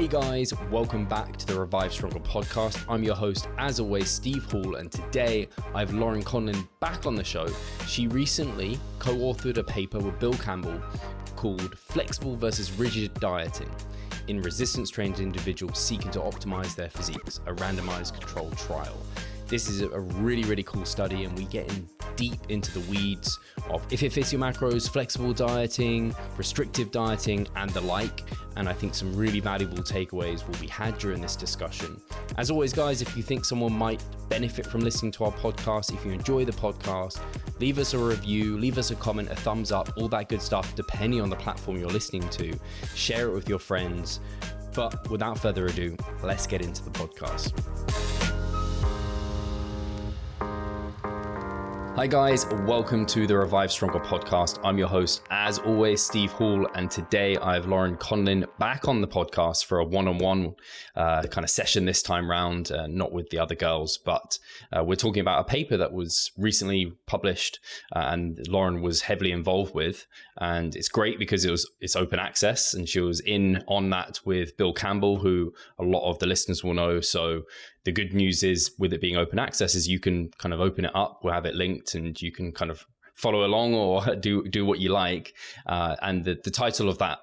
Hey guys, welcome back to the Revive Stronger podcast. I'm your host, as always, Steve Hall, and today I have Laurin Conlin back on the show. She recently co-authored a paper with Bill Campbell called Flexible versus Rigid Dieting in Resistance-Trained Individuals Seeking to Optimize Their Physiques, a randomized controlled trial. This is a really cool study, and we get in deep into the weeds of if it fits your macros, flexible dieting, restrictive dieting, and the like. And I think some really valuable takeaways will be had during this discussion. As always, guys, if you think someone might benefit from listening to our podcast, if you enjoy the podcast, leave us a review, leave us a comment, a thumbs up, all that good stuff, depending on the platform you're listening to. Share it with your friends. But without further ado, let's get into the podcast. Hi guys, welcome to the Revive Stronger podcast. I'm your host, as always, Steve Hall, and today I have Laurin Conlin back on the podcast for a one-on-one kind of session this time round, not with the other girls, but we're talking about a paper that was recently published and Laurin was heavily involved with, and it's great because it's open access, and she was in on that with Bill Campbell, who a lot of the listeners will know. So the good news is with it being open access is you can kind of open it up, we'll have it linked, and you can kind of follow along or do what you like. And the title of that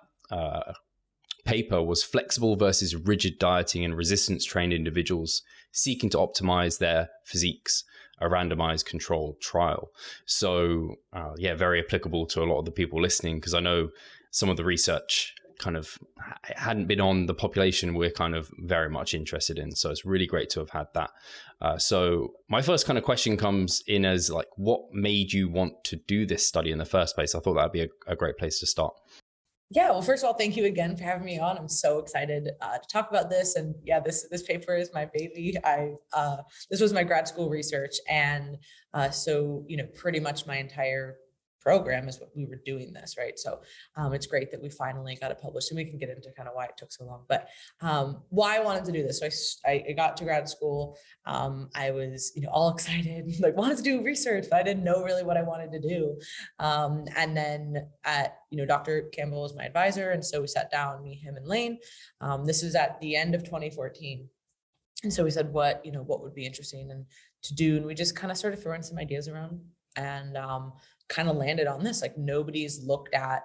paper was Flexible versus Rigid Dieting in Resistance-Trained Individuals Seeking to Optimize Their Physiques, a randomized controlled trial. So very applicable to a lot of the people listening, because I know some of the research kind of hadn't been on the population we're kind of very much interested in. So it's really great to have had that. So my first kind of question comes in as like, what made you want to do this study in the first place? I thought that'd be a great place to start. Yeah, well, first of all, thank you again for having me on. I'm so excited to talk about this. And yeah, this paper is my baby. This was my grad school research. And so, pretty much my entire program is what we were doing this, right? So it's great that we finally got it published, and we can get into kind of why it took so long. But why I wanted to do this, so I got to grad school. I was, all excited, like wanted to do research, but I didn't know really what I wanted to do. And then Dr. Campbell was my advisor, and so we sat down, me, him, and Lane. This was at the end of 2014. And so we said, what would be interesting and to do, and we just kind of started throwing some ideas around, and kind of landed on this, like nobody's looked at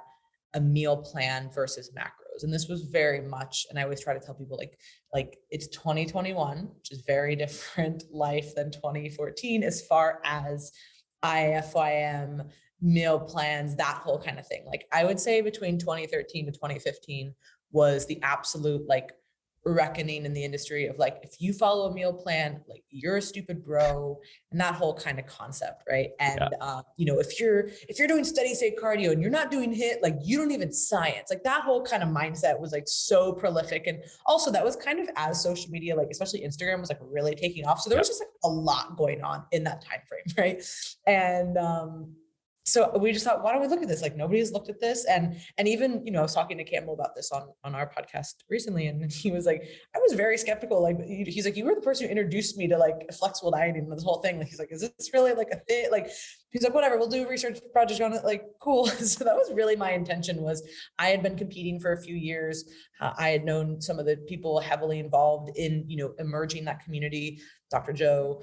a meal plan versus macros. And this was very much, and I always try to tell people like it's 2021, which is very different life than 2014 as far as IFYM, meal plans, that whole kind of thing. Like I would say between 2013 to 2015 was the absolute like reckoning in the industry of like, if you follow a meal plan, like you're a stupid bro, and that whole kind of concept, right? And if you're doing steady state cardio and you're not doing HIIT, like you don't even science, like that whole kind of mindset was like so prolific. And also that was kind of as social media, like especially Instagram, was like really taking off. So there was just like a lot going on in that time frame, right? And so we just thought, why don't we look at this? Like nobody has looked at this. And even, I was talking to Campbell about this on our podcast recently. And he was like, I was very skeptical. Like, he's like, you were the person who introduced me to like flexible dieting and this whole thing. Like, he's like, is this really like a thing? Like, he's like, whatever, we'll do a research project on it. Like, cool. So that was really my intention. Was I had been competing for a few years. I had known some of the people heavily involved in, emerging that community, Dr. Joe,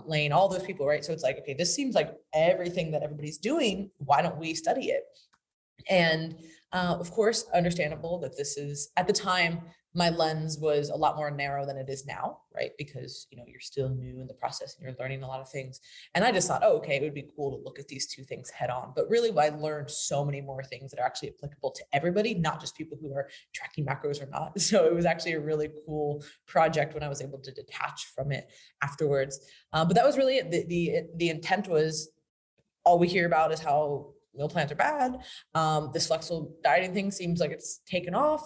Lane, all those people, right? So it's like, okay, this seems like everything that everybody's doing. Why don't we study it? And of course, understandable that this is, at the time, my lens was a lot more narrow than it is now, right? Because, you're still new in the process and you're learning a lot of things. And I just thought, oh, okay, it would be cool to look at these two things head on. But really, I learned so many more things that are actually applicable to everybody, not just people who are tracking macros or not. So it was actually a really cool project when I was able to detach from it afterwards. But that was really it. The intent was, all we hear about is how meal plans are bad. This flexible dieting thing seems like it's taken off.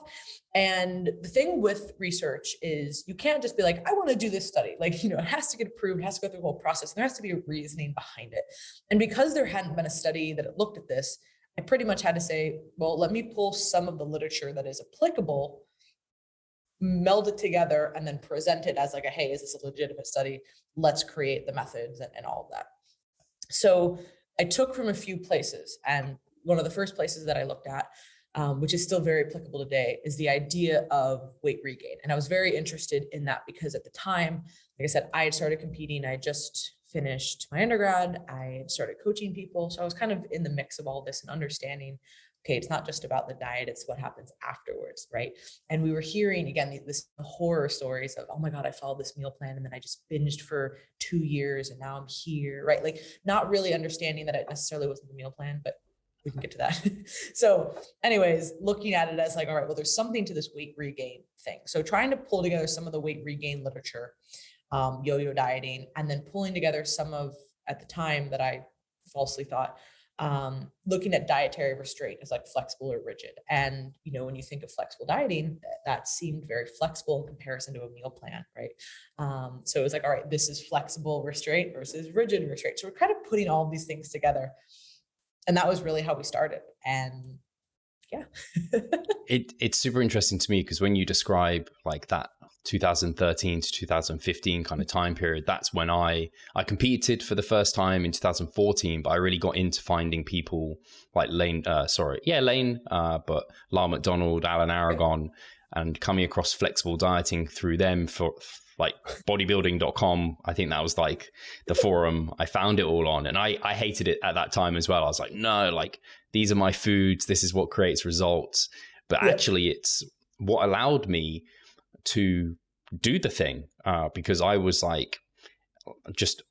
And the thing with research is you can't just be like, I want to do this study. Like, it has to get approved, it has to go through the whole process. And there has to be a reasoning behind it. And because there hadn't been a study that looked at this, I pretty much had to say, well, let me pull some of the literature that is applicable, meld it together, and then present it as like a, hey, is this a legitimate study? Let's create the methods and all of that. So I took from a few places, and one of the first places that I looked at which is still very applicable today, is the idea of weight regain. And I was very interested in that because at the time, like I said, I had started competing. I just finished my undergrad. I had started coaching people. So I was kind of in the mix of all this and understanding, okay, it's not just about the diet, it's what happens afterwards, right? And we were hearing, again, this horror stories of, oh my God, I followed this meal plan and then I just binged for 2 years and now I'm here, right? Like not really understanding that it necessarily wasn't the meal plan, but we can get to that. So anyways, looking at it as like, all right, well, there's something to this weight regain thing. So trying to pull together some of the weight regain literature, yo-yo dieting, and then pulling together some of, at the time that I falsely thought, looking at dietary restraint as like flexible or rigid. And, you know, when you think of flexible dieting, that seemed very flexible in comparison to a meal plan, right? So it was like, all right, this is flexible restraint versus rigid restraint. So we're kind of putting all of these things together. And that was really how we started. And yeah. It's super interesting to me because when you describe like that 2013 to 2015 kind of time period, that's when I competed for the first time in 2014, but I really got into finding people like Lane, but Lyle McDonald, Alan Aragon, and coming across flexible dieting through them for like bodybuilding.com. I think that was like the forum I found it all on. And I hated it at that time as well. I was like, no, like these are my foods. This is what creates results. But actually it's what allowed me to do the thing, because I was like, just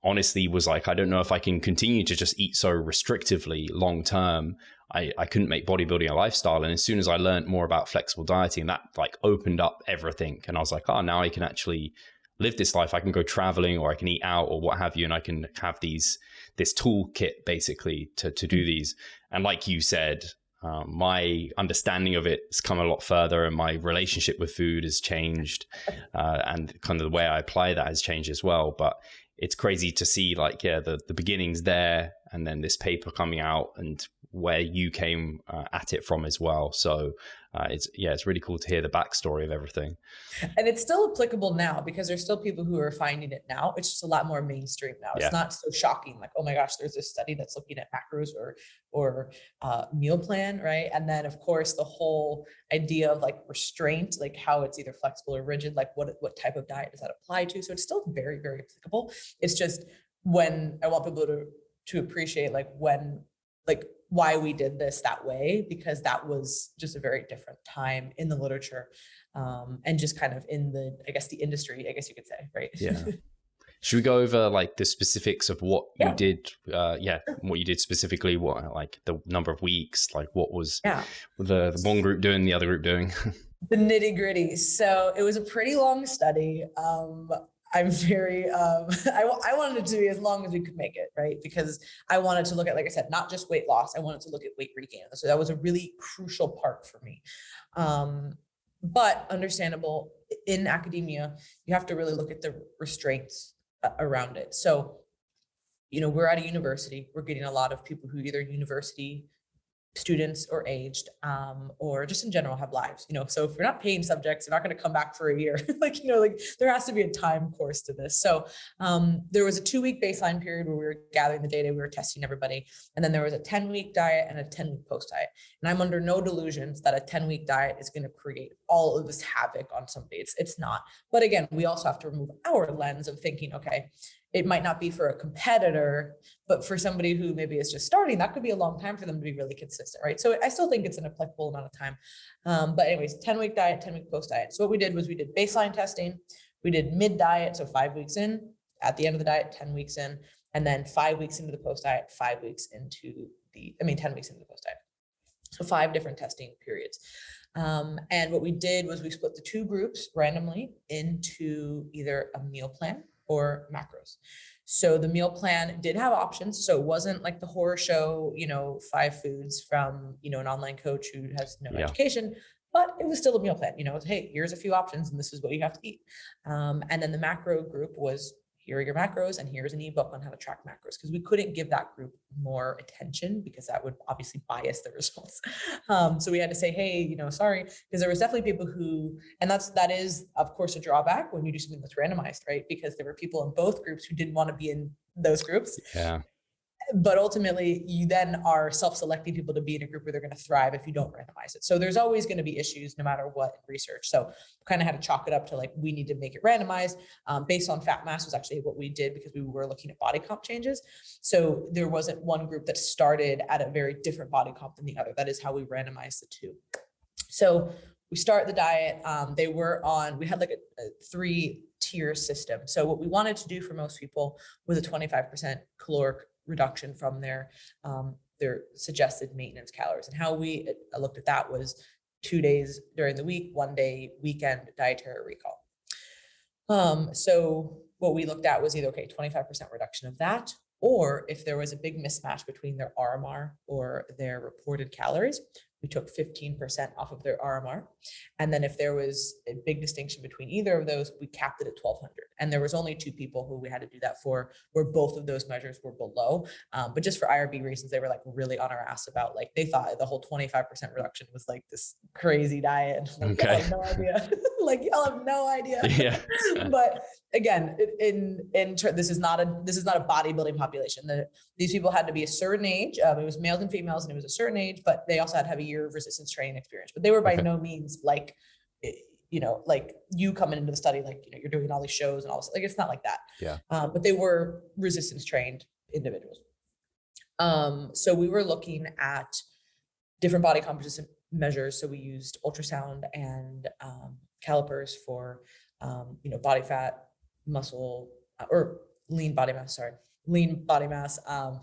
honestly was like, I don't know if I can continue to just eat so restrictively long term. I couldn't make bodybuilding a lifestyle. And as soon as I learned more about flexible dieting, that like opened up everything. And I was like, oh, now I can actually live this life. I can go traveling or I can eat out or what have you. And I can have this toolkit basically to do these. And like you said, my understanding of it has come a lot further and my relationship with food has changed, and kind of the way I apply that has changed as well. But it's crazy to see like, the beginnings there and then this paper coming out and where you came at it from as well. So it's really cool to hear the backstory of everything. And it's still applicable now because there's still people who are finding it now. It's just a lot more mainstream now. It's not so shocking. Like, oh my gosh, there's this study that's looking at macros or meal plan, right? And then of course the whole idea of like restraint, like how it's either flexible or rigid, like what type of diet does that apply to? So it's still very, very applicable. It's just when I want people to appreciate why we did this that way, because that was just a very different time in the literature, and just kind of in the industry, I guess you could say, right? Yeah. Should we go over like the specifics of what you did? What you did specifically, what like the number of weeks, like what was the one group doing, the other group doing? The nitty gritty. So it was a pretty long study. I'm very, I wanted it to be as long as we could make it, right? Because I wanted to look at, like I said, not just weight loss, I wanted to look at weight regain. So that was a really crucial part for me. But understandable, in academia, you have to really look at the restraints around it. So, you know, we're at a university, we're getting a lot of people who either university students or aged, or just in general have lives, you know, so if you're not paying subjects, you're not going to come back for a year. Like, you know, like there has to be a time course to this. So there was a 2-week baseline period where we were gathering the data, we were testing everybody. And then there was a 10-week diet and a 10-week post diet. And I'm under no delusions that a 10-week diet is going to create all of this havoc on somebody. It's not. But again, we also have to remove our lens of thinking, okay, it might not be for a competitor, but for somebody who maybe is just starting, that could be a long time for them to be really consistent, right? So I still think it's an applicable amount of time. But anyways, 10-week diet, 10-week post diet. So what we did was we did baseline testing, we did mid diet, so 5 weeks in, at the end of the diet, 10 weeks in, and then 5 weeks into the post diet, 5 weeks into 10 weeks into the post diet. So 5 different testing periods. And what we did was we split the 2 groups randomly into either a meal plan or macros. So the meal plan did have options. So it wasn't like the horror show, you know, 5 foods from, you know, an online coach who has no education, but it was still a meal plan, you know, hey, here's a few options and this is what you have to eat. And then the macro group was, here are your macros and here's an ebook on how to track macros, because we couldn't give that group more attention because that would obviously bias the results. So we had to say, hey, you know, sorry, because there was definitely people who, and that is of course a drawback when you do something that's randomized, right? Because there were people in both groups who didn't want to be in those groups. Yeah. but ultimately you then are self-selecting people to be in a group where they're going to thrive if you don't randomize it. So there's always going to be issues no matter what in research. So kind of had to chalk it up to like, we need to make it randomized based on fat mass was actually what we did because we were looking at body comp changes. So there wasn't one group that started at a very different body comp than the other. That is how we randomized the two. So we start the diet. We had like a 3-tier system. So what we wanted to do for most people was a 25% caloric reduction from their suggested maintenance calories. And how we looked at that was 2 days during the week, 1 day weekend dietary recall. So what we looked at was either, 25% reduction of that, or if there was a big mismatch between their RMR or their reported calories, we took 15% off of their RMR. And then if there was a big distinction between either of those, we capped it at 1,200. And there was only 2 people who we had to do that for, where both of those measures were below. But just for IRB reasons, they were like really on our ass about, like, they thought the whole 25% reduction was like this crazy diet. Like, y'all have no idea. Like, y'all have no idea. Yeah. But again, this is not a bodybuilding population. These people had to be a certain age. It was males and females, and it was a certain age, but they also had to have a year of resistance training experience. But they were by no means like, like you coming into the study, like, you're doing all these shows and all this. Like, it's not like that. Yeah. But they were resistance trained individuals. So we were looking at different body composition measures. So we used ultrasound and calipers for body fat, muscle, or lean body mass,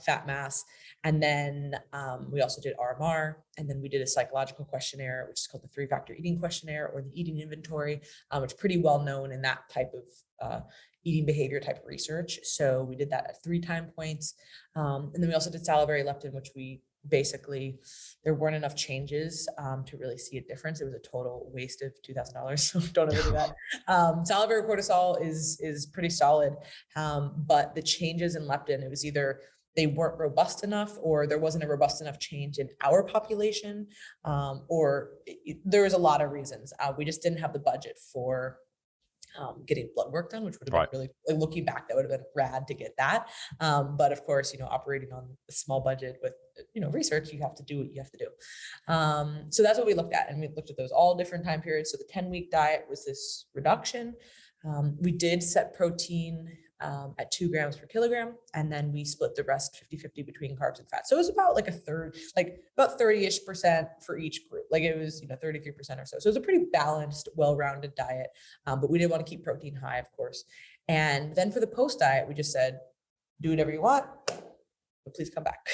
fat mass. And then we also did RMR, and then we did a psychological questionnaire, which is called the 3-factor eating questionnaire or the eating inventory, which is pretty well known in that type of eating behavior type of research. So we did that at 3 time points. And then we also did salivary leptin, which we basically, there weren't enough changes to really see a difference. It was a total waste of $2,000. So don't ever do that. Salivary cortisol is pretty solid. But the changes in leptin, it was either they weren't robust enough, or there wasn't a robust enough change in our population, or there was a lot of reasons. We just didn't have the budget for getting blood work done, which would have been really, like, looking back, that would have been rad to get that. But of course, operating on a small budget with, research, you have to do what you have to do. So that's what we looked at. And we looked at those all different time periods. So the 10-week diet was this reduction. We did set protein at 2 grams per kilogram. And then we split the rest 50-50 between carbs and fat. So it was about like a third, like about 30-ish% for each group. Like it was, 33% or so. So it was a pretty balanced, well-rounded diet. But we did want to keep protein high, of course. And then for the post diet, we just said, do whatever you want, but please come back.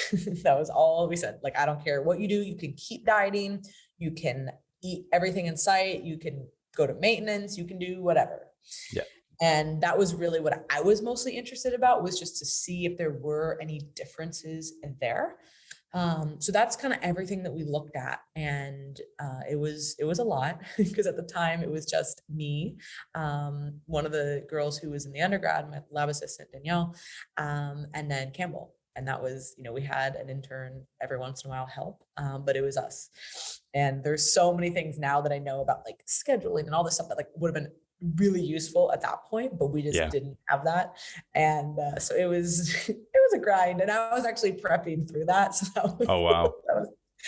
That was all we said. Like, I don't care what you do. You can keep dieting. You can eat everything in sight. You can go to maintenance. You can do whatever. Yeah. And that was really what I was mostly interested about, was just to see if there were any differences in there. So that's kind of everything that we looked at. And it was a lot, because at the time it was just me, one of the girls who was in the undergrad, my lab assistant, Danielle, and then Campbell. And that was, we had an intern every once in a while help, but it was us. And there's so many things now that I know about, like scheduling and all this stuff that like would have been really useful at that point, but we just didn't have that. And so it was a grind, and I was actually prepping through that. So that was, oh wow.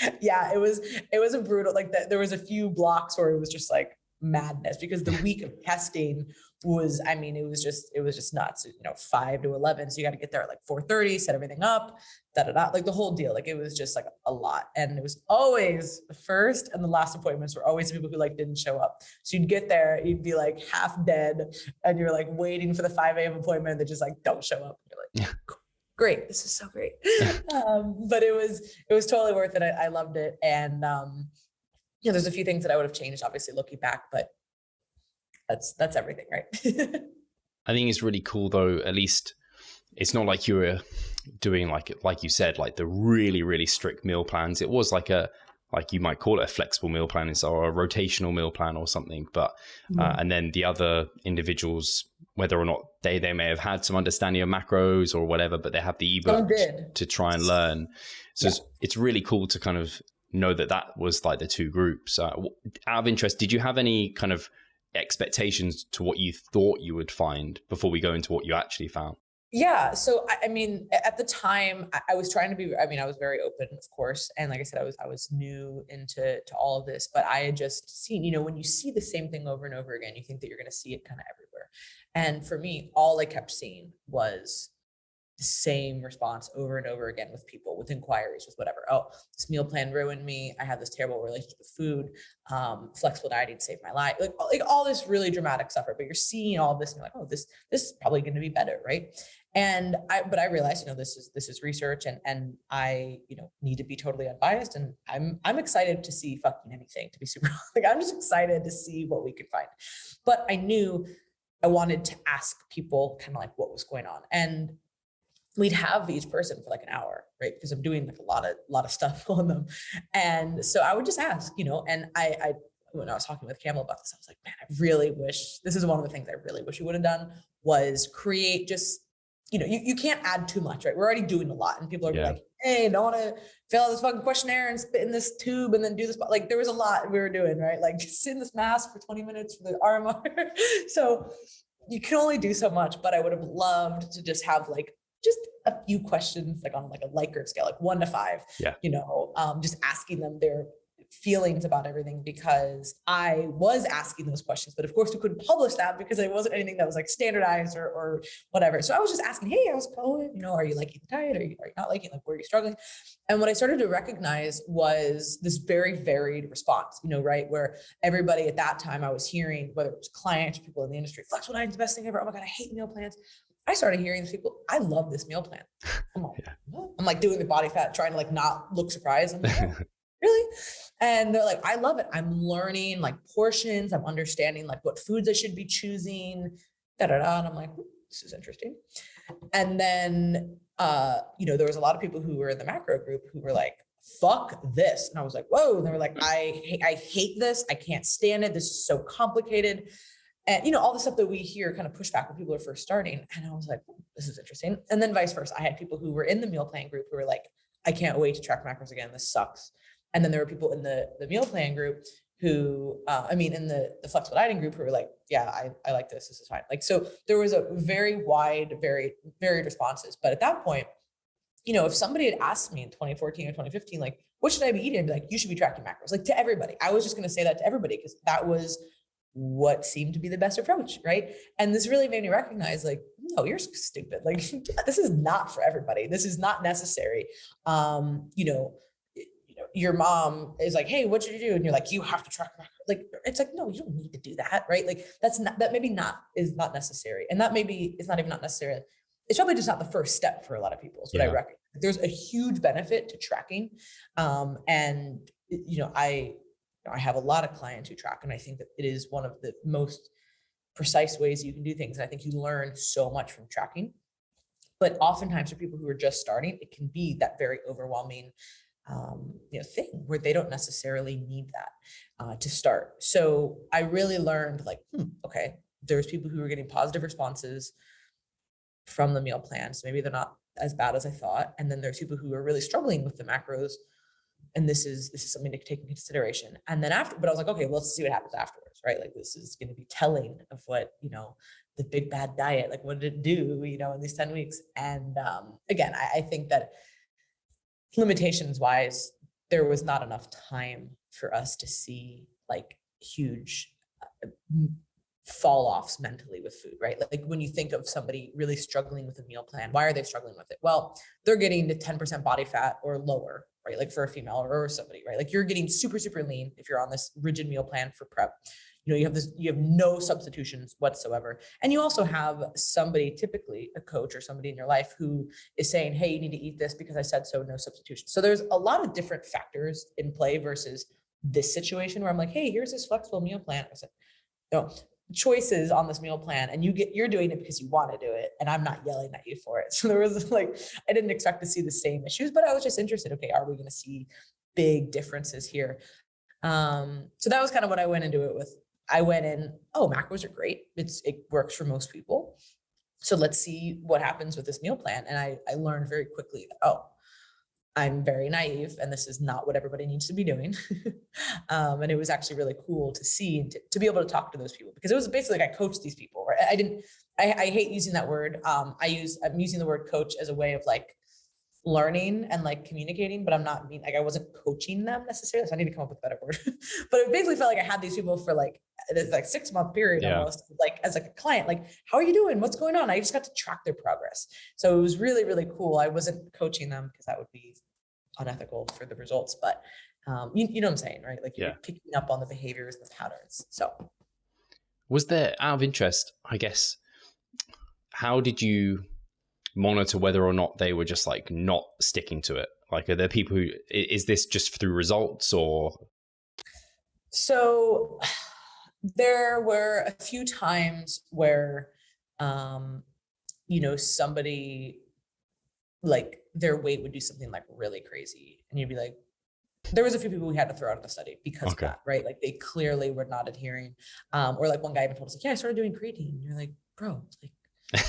It was a brutal, like that. There was a few blocks where it was just like madness, because the week of testing was, it was just nuts, 5 to 11. So you got to get there at like 4:30, set everything up, like the whole deal. Like it was just like a lot. And it was always the first and the last appointments were always the people who like didn't show up. So you'd get there, you'd be like half dead, and you're like waiting for the 5 a.m. appointment. They just like don't show up. You're like, great, this is so great. But it was totally worth it. I loved it. And there's a few things that I would have changed, obviously, looking back, but that's everything, right? I think it's really cool, though. At least it's not like you were doing like you said, like the really, really strict meal plans. It was like you might call it a flexible meal plan, or a rotational meal plan or something. But and then the other individuals, whether or not they may have had some understanding of macros or whatever, but they have the ebook to try and learn. So it's really cool to kind of know that was like the 2 groups. Out of interest, did you have any kind of expectations to what you thought you would find before we go into what you actually found? Yeah. So I mean, at the time, I was trying to be. I mean, I was very open, of course, and like I said, I was new to all of this. But I had just seen, when you see the same thing over and over again, you think that you're going to see it kind of everywhere. And for me, all I kept seeing was the same response over and over again with people, with inquiries, with whatever. Oh, this meal plan ruined me. I have this terrible relationship with food. Flexible dieting saved my life. Like all this really dramatic stuff, right? But you're seeing all of this and you're like, oh, this is probably going to be better, right? But I realized, this is research, and I, need to be totally unbiased. And I'm excited to see fucking anything, to be super, like, I'm just excited to see what we could find. But I knew I wanted to ask people kind of like what was going on. And we'd have each person for like an hour, right? Because I'm doing like a lot of stuff on them. And so I would just ask, and I when I was talking with Campbell about this, I was like, man, I really wish, this is one of the things I really wish we would have done, was create just, you can't add too much, right? We're already doing a lot. And people are like, hey, don't want to fill out this fucking questionnaire and spit in this tube and then do this. Like there was a lot we were doing, right? Like sit in this mask for 20 minutes for the RMR. So you can only do so much, but I would have loved to just have like just a few questions, like on like a Likert scale, like 1 to 5, just asking them their feelings about everything, because I was asking those questions, but of course we couldn't publish that because it wasn't anything that was like standardized or whatever. So I was just asking, hey, how's it going? Are you liking the diet? Are you not liking it? Like, where are you struggling? And what I started to recognize was this very varied response, right? Where everybody at that time I was hearing, whether it was clients or people in the industry, flexible dieting is the best thing ever. Oh my God, I hate meal plans. I started hearing these people, I love this meal plan. I'm like, I'm like doing the body fat, trying to like not look surprised. I'm like, oh, really? And they're like, I love it. I'm learning like portions. I'm understanding like what foods I should be choosing. And I'm like, this is interesting. And then, there was a lot of people who were in the macro group who were like, fuck this. And I was like, whoa. And they were like, I hate this. I can't stand it. This is so complicated. And, all the stuff that we hear kind of pushback when people are first starting. And I was like, this is interesting. And then vice versa. I had people who were in the meal plan group who were like, I can't wait to track macros again. This sucks. And then there were people in the meal plan group who, in the flexible dieting group who were like, yeah, I like this. This is fine. Like, so there was a very wide, varied responses. But at that point, if somebody had asked me in 2014 or 2015, like, what should I be eating? I'd be like, you should be tracking macros, like to everybody. I was just going to say that to everybody because that was what seemed to be the best approach, right? And this really made me recognize, like, no, you're stupid. Like, this is not for everybody. This is not necessary. Your mom is like, hey, what should you do? And you're like, you have to track macros. Like, it's like, no, you don't need to do that, right? Like, that maybe not is not necessary. And that maybe is not even not necessary. It's probably just not the first step for a lot of people. Is what I reckon. There's a huge benefit to tracking. I have a lot of clients who track, and I think that it is one of the most precise ways you can do things. And I think you learn so much from tracking. But oftentimes for people who are just starting, it can be that very overwhelming thing where they don't necessarily need that to start. So I really learned like, okay, there's people who are getting positive responses from the meal plan. So maybe they're not as bad as I thought. And then there's people who are really struggling with the macros. And this is something to take into consideration. And then but I was like, okay, well, let's see what happens afterwards, right? Like, this is going to be telling of what, the big bad diet, like what did it do, in these 10 weeks. And again, I think that limitations wise, there was not enough time for us to see like huge fall offs mentally with food, right? Like when you think of somebody really struggling with a meal plan, why are they struggling with it? Well, they're getting to 10% body fat or lower, right? Like for a female or somebody, right? Like you're getting super, super lean if you're on this rigid meal plan for prep. You have no substitutions whatsoever. And you also have somebody, typically a coach or somebody in your life, who is saying, hey, you need to eat this because I said so, no substitution. So there's a lot of different factors in play versus this situation where I'm like, hey, here's this flexible meal plan. I said, no, choices on this meal plan, and you're doing it because you want to do it, and I'm not yelling at you for it. So there was like, I didn't expect to see the same issues, but I was just interested. Okay, are we going to see big differences here? So that was kind of what I went into it with. I went in, oh, macros are great. It works for most people. So let's see what happens with this meal plan. And I learned very quickly that, I'm very naive and this is not what everybody needs to be doing. And it was actually really cool to see and to be able to talk to those people, because it was basically like I coached these people, right? I hate using that word. I'm using the word coach as a way of like learning and like communicating, but I wasn't coaching them necessarily. So I need to come up with a better word. But it basically felt like I had these people for like this like 6-month period almost, like as like a client, like, how are you doing? What's going on? I just got to track their progress. So it was really, really cool. I wasn't coaching them because that would be unethical for the results, but you know what I'm saying, right? Like you're picking up on the behaviors and the patterns. So was there, out of interest, I guess, how did you monitor whether or not they were just like not sticking to it? Like, are there people who, is this just through results or? So there were a few times where, somebody, like their weight would do something like really crazy. And you'd be like, there was a few people we had to throw out of the study because of that, right? Like they clearly were not adhering. Or like one guy even told us like, yeah, I started doing creatine. And you're like, bro, like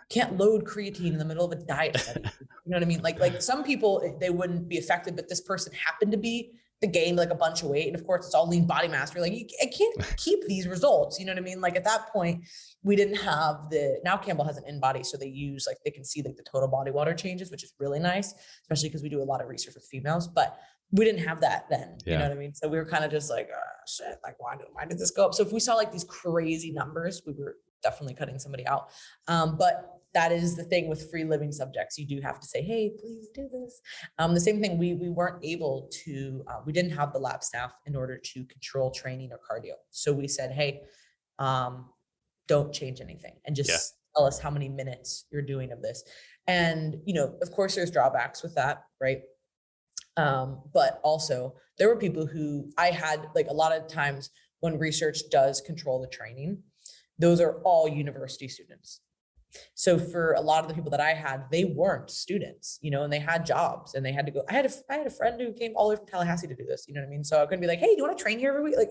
can't load creatine in the middle of a diet study. You know what I mean? Like some people, they wouldn't be affected, but this person happened to be the gained like a bunch of weight. And of course it's all lean body mass. You're like, I can't keep these results. You know what I mean? Like at that point we didn't have now Campbell has an in-body. So they use, like, they can see like the total body water changes, which is really nice, especially because we do a lot of research with females, but we didn't have that then, you know what I mean? So we were kind of just like, oh shit, like why did this go up? So if we saw like these crazy numbers, we were definitely cutting somebody out. But that is the thing with free living subjects. You do have to say, hey, please do this. The same thing, we weren't able to, we didn't have the lab staff in order to control training or cardio. So we said, hey, don't change anything and just tell us how many minutes you're doing of this. And, of course there's drawbacks with that, right? But also there were people who I had, like, a lot of times when research does control the training, those are all university students. So for a lot of the people that I had, they weren't students, and they had jobs and they had to go. I had a friend who came all the way from Tallahassee to do this, you know what I mean? So I couldn't be like, hey, do you want to train here every week? Like,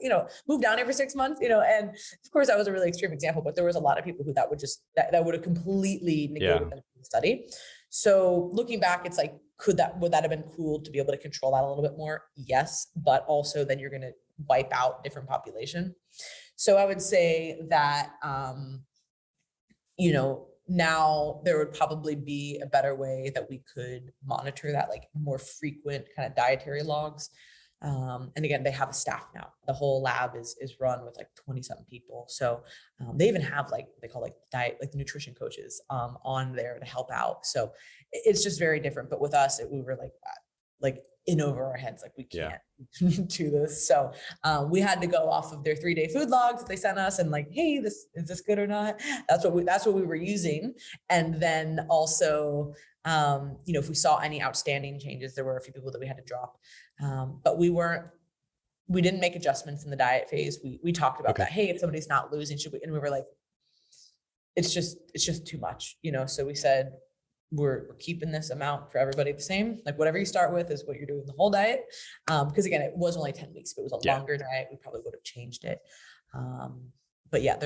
move down every 6 months, and of course that was a really extreme example, but there was a lot of people who that would have completely negated them from the study. So looking back, it's like, would that have been cool to be able to control that a little bit more? Yes. But also then you're going to wipe out different population. So I would say that, now there would probably be a better way that we could monitor that, like more frequent kind of dietary logs. And again, they have a staff now. The whole lab is run with like 20-something people. So they even have like, they call like diet, like the nutrition coaches on there to help out. So it's just very different. But with us, we were like in over our heads, like we can't do this. So we had to go off of their 3-day food logs that they sent us and like, hey, is this good or not? That's what we were using. And then also, if we saw any outstanding changes, there were a few people that we had to drop. But we didn't make adjustments in the diet phase. We talked about that. Hey, if somebody's not losing, should we? And we were like, it's just too much, So we said, we're keeping this amount for everybody the same. Like whatever you start with is what you're doing the whole diet. Because again, it was only 10 weeks. If it was a longer diet, we probably would have changed it. But yeah,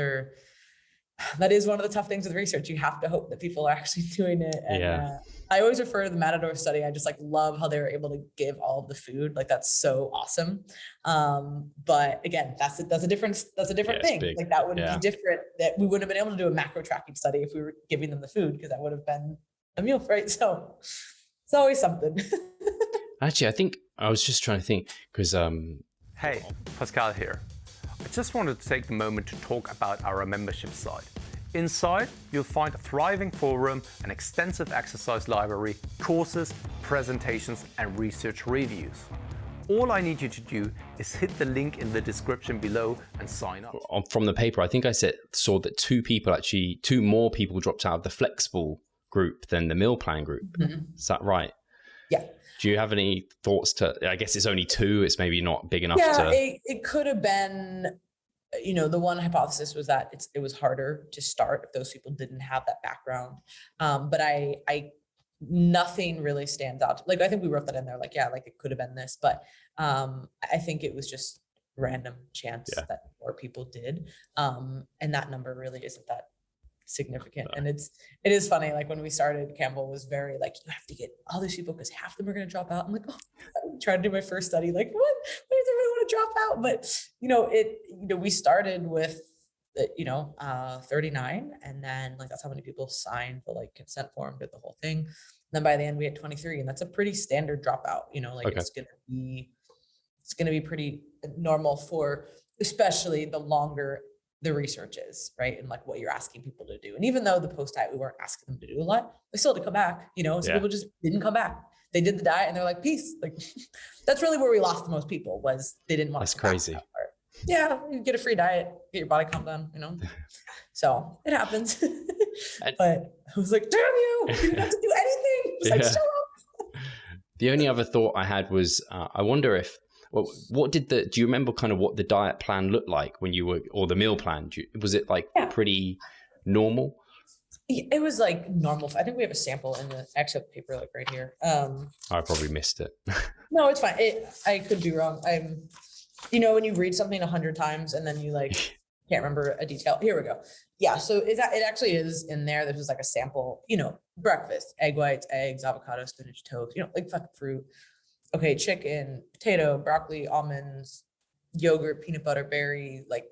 that is one of the tough things with research. You have to hope that people are actually doing it. And I always refer to the Matador study. I just like love how they were able to give all of the food. Like that's so awesome. But again, that's a different thing. Big. Like that would be different, that we wouldn't have been able to do a macro tracking study if we were giving them the food, because that would have been a meal, right? So it's always something. Actually, I think I was just trying to think because Hey, Pascal here. I just wanted to take the moment to talk about our membership site. Inside, you'll find a thriving forum, an extensive exercise library, courses, presentations, and research reviews. All I need you to do is hit the link in the description below and sign up. From the paper, I think I saw that two more people dropped out of the flexible group than the meal plan group. Mm-hmm. Is that right? Yeah. Do you have any thoughts I guess it's only 2, it's maybe not big enough it could have been, the one hypothesis was that it was harder to start if those people didn't have that background. But nothing really stands out. Like, I think we wrote that in there, like, like it could have been this, but I think it was just random chance that more people did. And that number really isn't that significant. And it is funny. Like when we started, Campbell was very like, you have to get all these people because half of them are going to drop out. I'm like, oh, I'm trying to do my first study. Like, what? Why does everyone want to drop out? But, we started with, 39. And then like, that's how many people signed the like consent form, did the whole thing. And then by the end we had 23, and that's a pretty standard dropout, Okay. It's going to be pretty normal for, especially the longer the research is, right? And like what you're asking people to do. And even though the post-diet, we weren't asking them to do a lot, they still had to come back, so people just didn't come back. They did the diet and they're like, peace. Like that's really where we lost the most people, was they didn't want to come crazy. back. Yeah, you get a free diet, get your body calmed down, So it happens. But I was like, damn you didn't have to do anything. Just like, shut up. The only other thought I had was, I wonder if, do you remember kind of what the diet plan looked like when you were, or the meal plan? Was it like pretty normal? It was like normal. I think we have a sample in the actual paper, like right here. I probably missed it. No, it's fine. I could be wrong. When you read something 100 times and then you like can't remember a detail. Here we go. Yeah. So it actually is in there. This was like a sample, breakfast, egg whites, eggs, avocado, spinach, toast, like fucking fruit. Okay. Chicken, potato, broccoli, almonds, yogurt, peanut butter, berry. Like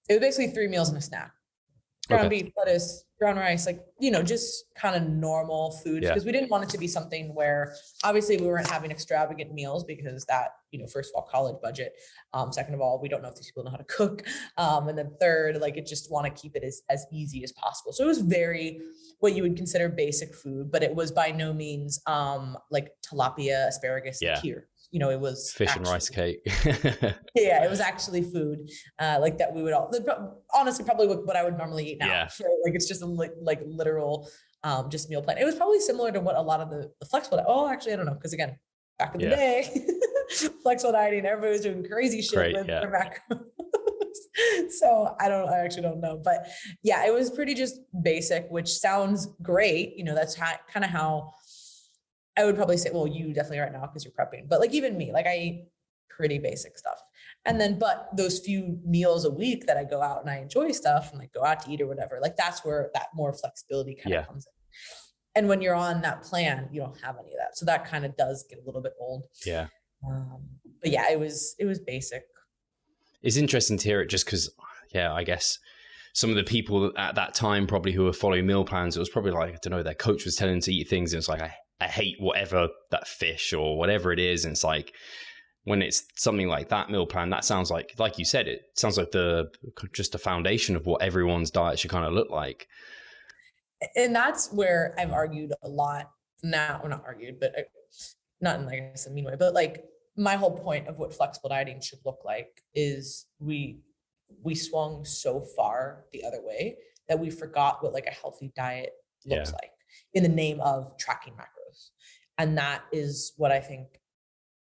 it was basically 3 meals and a snack. Ground beef, lettuce, brown rice, like, just kind of normal foods, because we didn't want it to be something where obviously we weren't having extravagant meals, because that, first of all, college budget. Second of all, we don't know if these people know how to cook. And then third, like it just want to keep it as easy as possible. So it was very, what you would consider basic food, but it was by no means like tilapia, asparagus, and kheer. It was fish and rice cake. Yeah, it was actually food like that we would all, honestly, probably what I would normally eat now. Yeah. So, like it's just a like literal just meal plan. It was probably similar to what a lot of the flexible, actually, I don't know. Because again, back in the day, flexible dieting, everybody was doing crazy shit with their macros. So I actually don't know. But yeah, it was pretty just basic, which sounds great. That's kind of how I would probably say, well, you definitely right now because you're prepping, but like even me, like I eat pretty basic stuff. And then, but those few meals a week that I go out and I enjoy stuff and like go out to eat or whatever, like that's where that more flexibility kind of comes in. And when you're on that plan, you don't have any of that. So that kind of does get a little bit old. Yeah. But yeah, it was basic. It's interesting to hear it just because, I guess some of the people at that time probably who were following meal plans, it was probably like, I don't know, their coach was telling them to eat things. And it's like, I hate whatever that fish or whatever it is. And it's like, when it's something like that meal plan, that sounds like you said, it sounds like just the foundation of what everyone's diet should kind of look like. And that's where I've argued a lot now, well, not argued, but not in, I guess, a mean way, but like my whole point of what flexible dieting should look like is we swung so far the other way that we forgot what like a healthy diet looks like in the name of tracking macros. And that is what I think,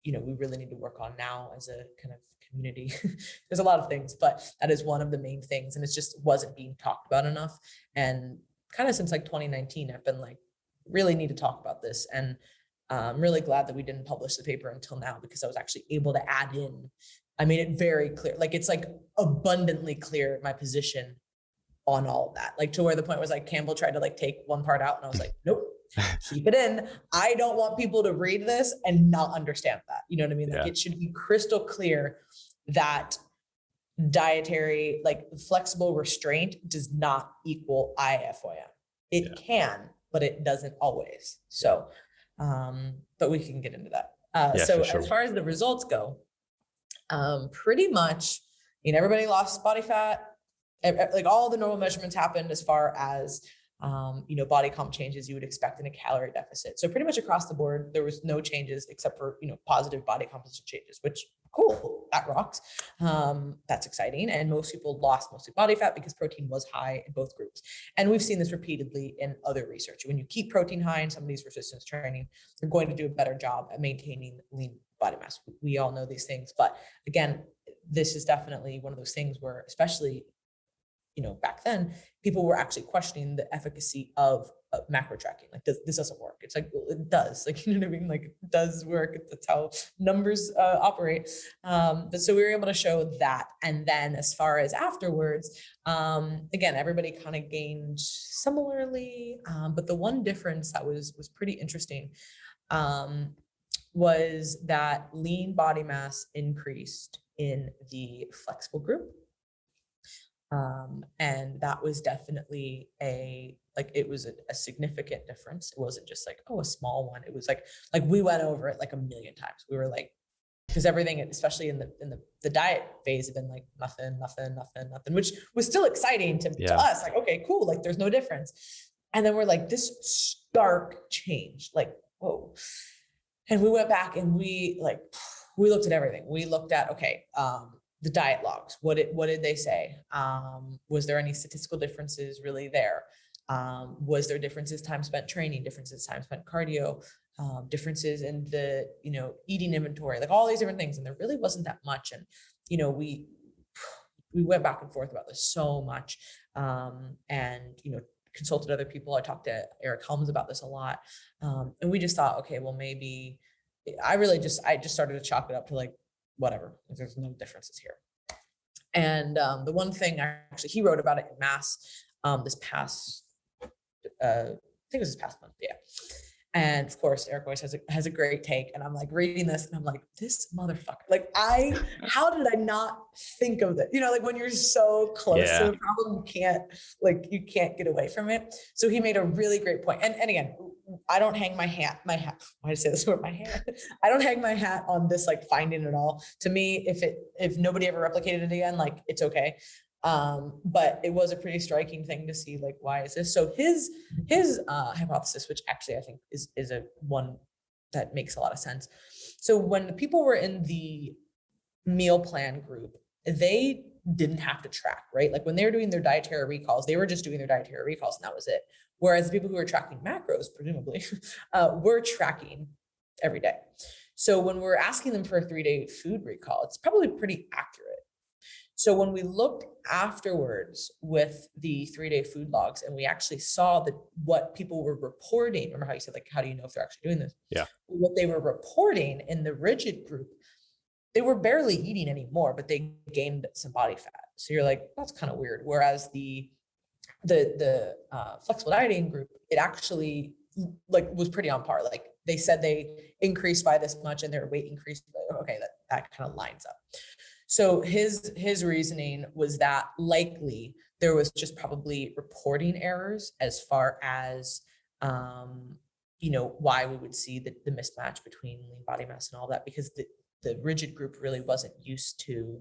we really need to work on now as a kind of community. There's a lot of things, but that is one of the main things. And it just wasn't being talked about enough. And kind of since like 2019, I've been like, really need to talk about this. And I'm really glad that we didn't publish the paper until now, because I was actually able to add in, I made it very clear, like it's like abundantly clear my position on all of that, like to where the point was like Campbell tried to like take one part out and I was like, nope, keep it in. I don't want people to read this and not understand that. You know what I mean? Like it should be crystal clear that dietary, like flexible restraint does not equal IFOM. It can, but it doesn't always. So, but we can get into that. So as far as the results go, pretty much, everybody lost body fat. Like all the normal measurements happened as far as, body comp changes you would expect in a calorie deficit. So pretty much across the board, there was no changes except for, positive body composition changes, which cool, that rocks. That's exciting. And most people lost mostly body fat because protein was high in both groups. And we've seen this repeatedly in other research. When you keep protein high in somebody's resistance training, you're going to do a better job at maintaining lean body mass. We all know these things, but again, this is definitely one of those things where, especially back then, people were actually questioning the efficacy of macro tracking. Like this doesn't work. It's like, well, it does, like, you know what I mean? Like it does work. That's how numbers operate. But so we were able to show that. And then as far as afterwards, again, everybody kind of gained similarly. But the one difference that was pretty interesting was that lean body mass increased in the flexible group. And that was definitely it was a significant difference. It wasn't just like, oh, a small one. It was like we went over it like a million times. We were like, because everything, especially in the diet phase, had been like nothing, which was still exciting to us. Like, okay, cool. Like there's no difference. And then we're like, this stark change, like, whoa. And we went back and we looked at everything. We looked at, okay, the diet logs. What did they say? Was there any statistical differences really there? Was there differences time spent training, differences time spent cardio, differences in the, eating inventory, like all these different things. And there really wasn't that much. And, we went back and forth about this so much. And, consulted other people. I talked to Eric Helms about this a lot. And we just thought, okay, well, maybe I just started to chalk it up to like, whatever, there's no differences here. And the one thing actually, he wrote about it in Mass this past, I think it was this past month. Yeah. And of course, Eric always has a great take. And I'm like reading this and I'm like, this motherfucker, like how did I not think of that? Like when you're so close to a problem, you can't get away from it. So he made a really great point. And again, I don't hang my hat, why did I say this word, my hat? I don't hang my hat on this, like finding it all. To me, if nobody ever replicated it again, like it's okay. But it was a pretty striking thing to see, like, why is this? So his hypothesis, which actually I think is a one that makes a lot of sense. So when the people were in the meal plan group, they didn't have to track, right? Like when they were doing their dietary recalls, they were just doing their dietary recalls and that was it. Whereas the people who were tracking macros, presumably, were tracking every day. So when we're asking them for a 3-day food recall, it's probably pretty accurate. So when we looked afterwards with the 3-day food logs and we actually saw what people were reporting, remember how you said, like, how do you know if they're actually doing this? Yeah. What they were reporting in the rigid group, they were barely eating anymore, but they gained some body fat. So you're like, that's kind of weird. Whereas the flexible dieting group, it actually was pretty on par. Like they said they increased by this much and their weight increased. Okay, that kind of lines up. So his reasoning was that likely there was just probably reporting errors as far as, why we would see the mismatch between lean body mass and all that, because the rigid group really wasn't used to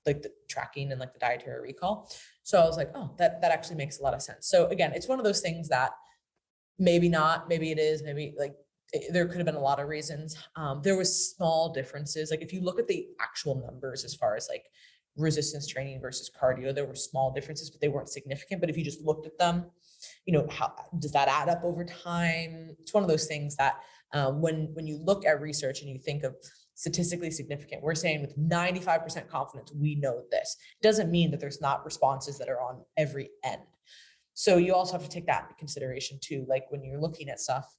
like the tracking and like the dietary recall. So I was like, oh, that actually makes a lot of sense. So again, it's one of those things that maybe not, maybe it is, maybe like there could have been a lot of reasons. There was small differences. Like if you look at the actual numbers, as far as like resistance training versus cardio, there were small differences, but they weren't significant. But if you just looked at them, how does that add up over time? It's one of those things that when you look at research and you think of statistically significant, we're saying with 95% confidence, we know this. It doesn't mean that there's not responses that are on every end. So you also have to take that into consideration too. Like when you're looking at stuff,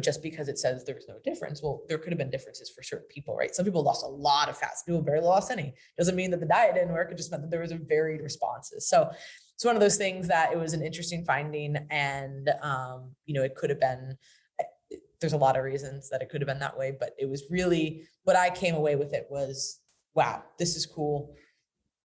just because it says there's no difference, well, there could have been differences for certain people, right? Some people lost a lot of fat, some people barely lost any. Doesn't mean that the diet didn't work. It just meant that there was a varied responses. So it's one of those things that it was an interesting finding, and it could have been. There's a lot of reasons that it could have been that way, but it was really what I came away with. It was, wow, this is cool.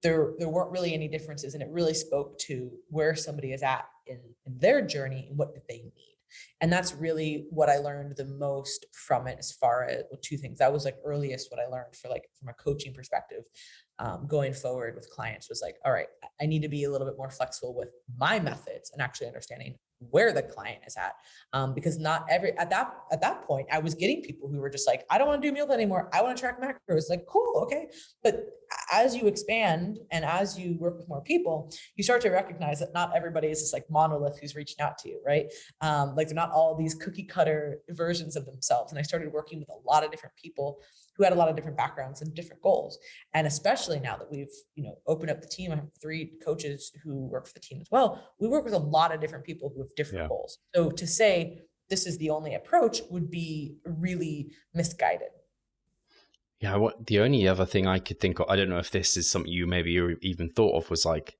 There weren't really any differences, and it really spoke to where somebody is at in their journey and what did they need. And that's really what I learned the most from it, as far as two things. That was like earliest what I learned from a coaching perspective, going forward with clients, was like, all right, I need to be a little bit more flexible with my methods and actually understanding where the client is at. Because not every, at that point, I was getting people who were just like, I don't want to do meal plan anymore. I want to track macros. Like, cool. Okay. But as you expand and as you work with more people, you start to recognize that not everybody is this like monolith who's reaching out to you, right? Like they're not all these cookie cutter versions of themselves. And I started working with a lot of different people who had a lot of different backgrounds and different goals. And especially now that we've, opened up the team, I have 3 coaches who work for the team as well. We work with a lot of different people who have different goals. So to say this is the only approach would be really misguided. Yeah, the only other thing I could think of, I don't know if this is something you maybe even thought of, was like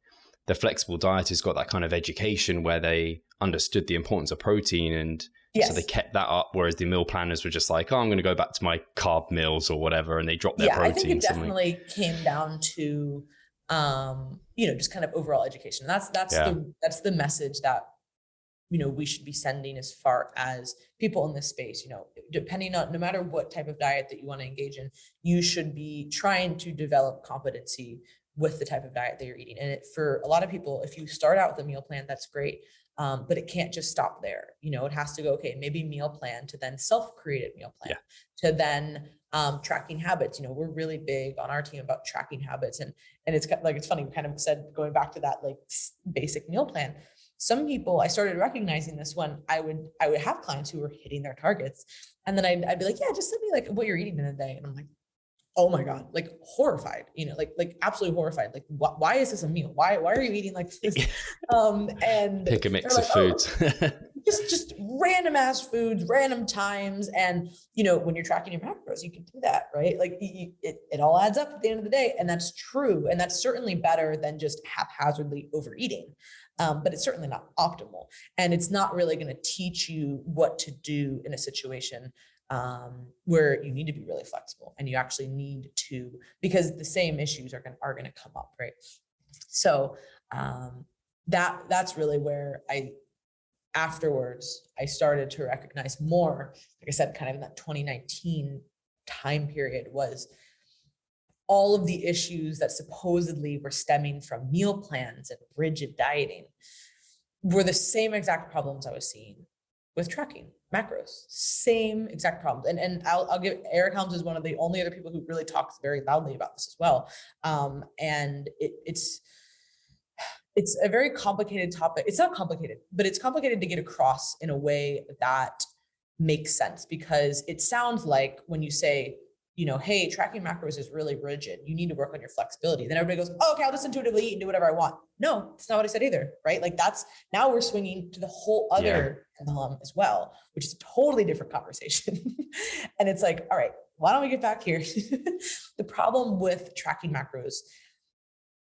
the flexible diet has got that kind of education where they understood the importance of protein, and so they kept that up, whereas the meal planners were just like, oh, I'm going to go back to my carb meals or whatever, and they dropped their protein. I think it definitely came down to, just kind of overall education. That's the message that, we should be sending as far as people in this space, depending on, no matter what type of diet that you want to engage in, you should be trying to develop competency with the type of diet that you're eating. And for a lot of people, if you start out with a meal plan, that's great. But it can't just stop there. It has to go, okay, maybe meal plan to then self-created meal plan to then tracking habits. We're really big on our team about tracking habits. And it's like, it's funny, we kind of said, going back to that like basic meal plan. Some people, I started recognizing this when I would have clients who were hitting their targets. And then I'd be like, yeah, just send me like what you're eating in a day. And I'm like, oh my God, like horrified, like absolutely horrified. Like, why is this a meal? Why are you eating like this? And pick a mix of foods. just random ass foods, random times. And, when you're tracking your macros, you can do that, right? Like it all adds up at the end of the day. And that's true. And that's certainly better than just haphazardly overeating. But it's certainly not optimal. And it's not really going to teach you what to do in a situation where you need to be really flexible, and you actually need to, because the same issues are going to come up, right? So that's really where afterwards I started to recognize more, like I said, kind of in that 2019 time period, was all of the issues that supposedly were stemming from meal plans and rigid dieting were the same exact problems I was seeing with tracking macros, same exact problems. And I'll give, Eric Helms is one of the only other people who really talks very loudly about this as well. And it's a very complicated topic. It's not complicated, but it's complicated to get across in a way that makes sense, because it sounds like when you say, hey, tracking macros is really rigid, you need to work on your flexibility, then everybody goes, oh, okay, I'll just intuitively eat and do whatever I want. No, that's not what I said either, right? Like now we're swinging to the whole other pendulum as well, which is a totally different conversation. And it's like, all right, why don't we get back here? The problem with tracking macros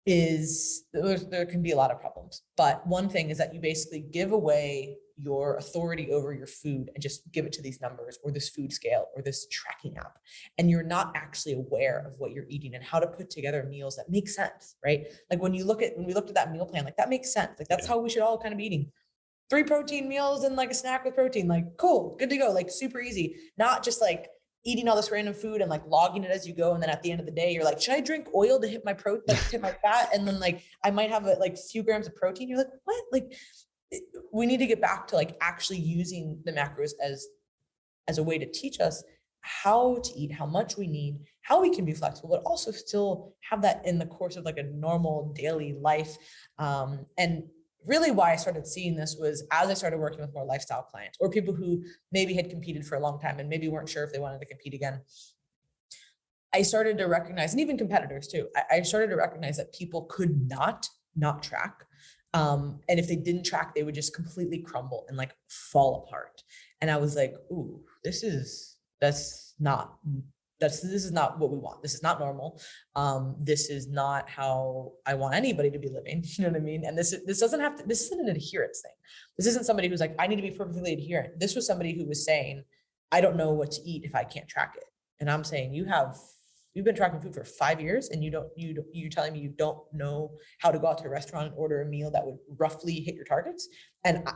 is there can be a lot of problems, but one thing is that you basically give away your authority over your food and just give it to these numbers or this food scale or this tracking app. And you're not actually aware of what you're eating and how to put together meals that make sense, right? Like when we looked at that meal plan, like that makes sense. Like that's how we should all kind of be eating. 3 protein meals and like a snack with protein, like cool, good to go, like super easy. Not just like eating all this random food and like logging it as you go. And then at the end of the day, you're like, should I drink oil to hit my hit my fat? And then like, I might have a few grams of protein. You're like, what? Like, we need to get back to like actually using the macros as a way to teach us how to eat, how much we need, how we can be flexible, but also still have that in the course of like a normal daily life. And really why I started seeing this was as I started working with more lifestyle clients or people who maybe had competed for a long time and maybe weren't sure if they wanted to compete again. I started to recognize, and even competitors too, I started to recognize that people could not track. And if they didn't track, they would just completely crumble and like fall apart. And I was like, ooh, this is not what we want. This is not normal. This is not how I want anybody to be living. You know what I mean? And this isn't an adherence thing. This isn't somebody who's like, I need to be perfectly adherent. This was somebody who was saying, I don't know what to eat if I can't track it. And I'm saying, you've been tracking food for 5 years and you're telling me you don't know how to go out to a restaurant and order a meal that would roughly hit your targets. And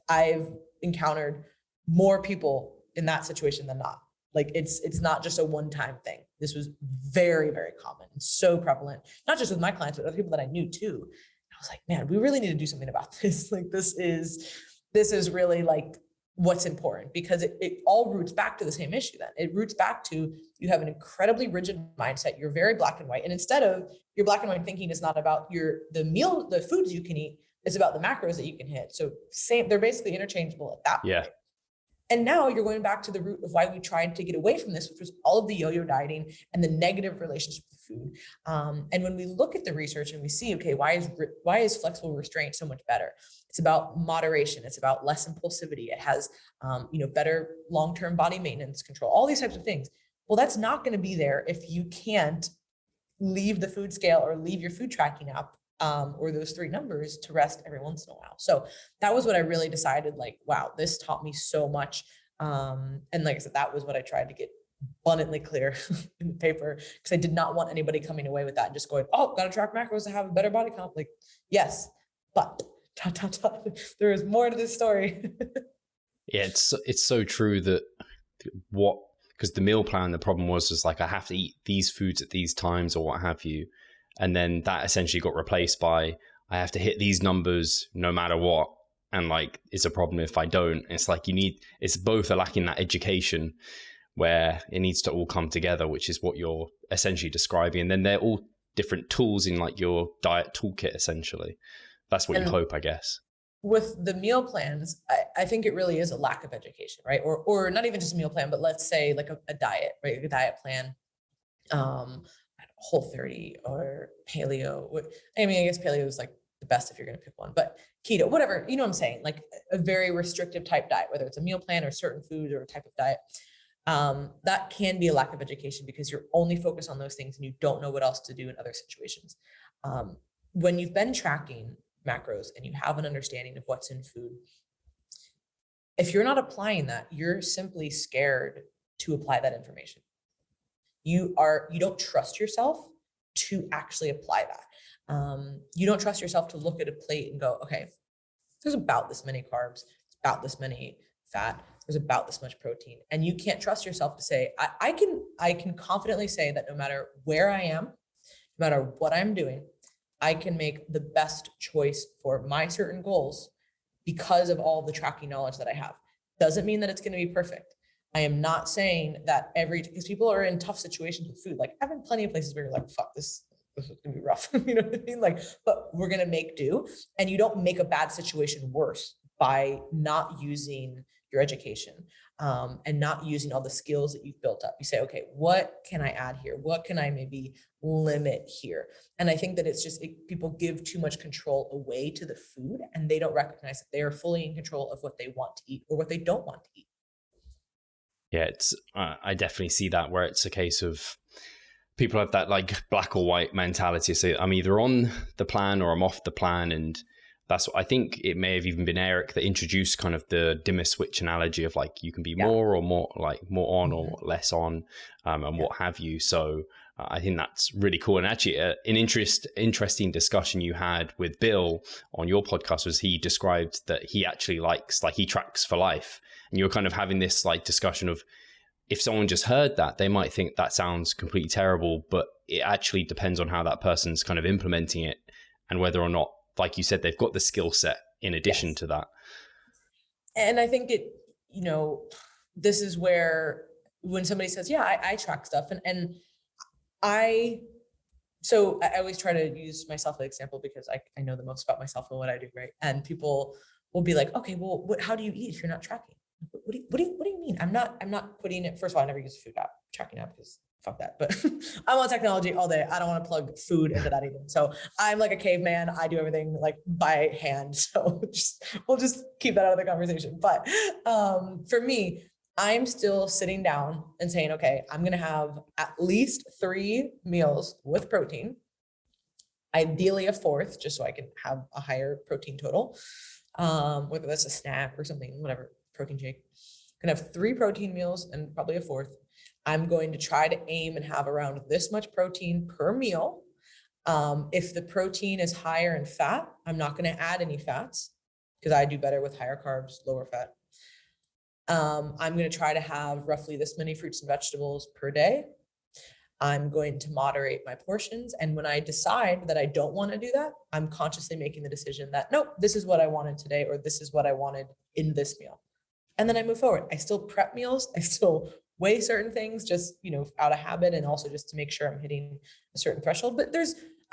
I've encountered more people in that situation than not. Like it's not just a one-time thing. This was very, very common and so prevalent, not just with my clients, but other people that I knew too. I was like, man, we really need to do something about this. Like this is this is really like what's important, because it all roots back to the same issue. Then it roots back to, you have an incredibly rigid mindset. You're very black and white. And instead of, your black and white thinking is not about the foods you can eat, it's about the macros that you can hit. So they're basically interchangeable at that point. Yeah. And now you're going back to the root of why we tried to get away from this, which was all of the yo-yo dieting and the negative relationship with food. And when we look at the research and we see, okay, why is flexible restraint so much better? It's about moderation. It's about less impulsivity. It has, better long-term body maintenance control, all these types of things. Well, that's not going to be there if you can't leave the food scale or leave your food tracking app, or those 3 numbers to rest every once in a while. So that was what I really decided, like, wow, this taught me so much. And like I said, that was what I tried to get abundantly clear in the paper, because I did not want anybody coming away with that and just going, oh, got to track macros to have a better body count. Like, yes, but there is more to this story. Yeah, it's so true that because the meal plan, the problem was just like, I have to eat these foods at these times or what have you. And then that essentially got replaced by, I have to hit these numbers no matter what. And like, it's a problem if I don't. It's like it's both lacking that education where it needs to all come together, which is what you're essentially describing. And then they're all different tools in like your diet toolkit, essentially. That's what you hope, I guess. With the meal plans, I think it really is a lack of education, right? Or not even just a meal plan, but let's say like a diet, right? A diet plan. Whole30 or paleo. I mean, I guess paleo is like the best if you're going to pick one, but keto, whatever, you know what I'm saying? Like a very restrictive type diet, whether it's a meal plan or certain food or a type of diet, that can be a lack of education, because you're only focused on those things and you don't know what else to do in other situations. When you've been tracking macros and you have an understanding of what's in food, if you're not applying that, you're simply scared to apply that information. You don't trust yourself to actually apply that. You don't trust yourself to look at a plate and go, okay, there's about this many carbs, it's about this many fat, there's about this much protein. And you can't trust yourself to say, I can confidently say that no matter where I am, no matter what I'm doing, I can make the best choice for my certain goals because of all the tracking knowledge that I have. Doesn't mean that it's going to be perfect. I am not saying that because people are in tough situations with food. Like, I've been plenty of places where you're like, fuck, this is gonna be rough. You know what I mean? Like, but we're gonna make do. And you don't make a bad situation worse by not using your education, and not using all the skills that you've built up. You say, okay, what can I add here? What can I maybe limit here? And I think that it's just, people give too much control away to the food, and they don't recognize that they are fully in control of what they want to eat or what they don't want to eat. Yeah, it's I definitely see that, where it's a case of people have that like black or white mentality. So I'm either on the plan or I'm off the plan. And that's what I think it may have even been Eric that introduced kind of the dimmer switch analogy of like, you can be more on or less on, and what have you. So I think that's really cool. And actually an interesting discussion you had with Bill on your podcast was he described that he actually he tracks for life. And you're kind of having this like discussion of, if someone just heard that, they might think that sounds completely terrible, but it actually depends on how that person's kind of implementing it and whether or not, like you said, they've got the skill set in addition to that. And I think this is where when somebody says, yeah, I track stuff, and I always try to use myself as an example because I know the most about myself and what I do, right? And people will be like, okay, well, how do you eat if you're not tracking? What do you mean? I'm not putting it. First of all, I never use a food app, tracking app, because fuck that. But I'm on technology all day. I don't want to plug food into that even. So I'm like a caveman. I do everything like by hand. So we'll just keep that out of the conversation. But for me, I'm still sitting down and saying, okay, I'm going to have at least 3 meals with protein, ideally a 4th, just so I can have a higher protein total, whether that's a snack or something, whatever, protein shake. I'm going to have 3 protein meals and probably a 4th. I'm going to try to aim and have around this much protein per meal. If the protein is higher in fat, I'm not going to add any fats because I do better with higher carbs, lower fat. I'm going to try to have roughly this many fruits and vegetables per day. I'm going to moderate my portions. And when I decide that I don't want to do that, I'm consciously making the decision that, nope, this is what I wanted today, or this is what I wanted in this meal. And then I move forward. I still prep meals. I still weigh certain things just, out of habit, and also just to make sure I'm hitting a certain threshold. But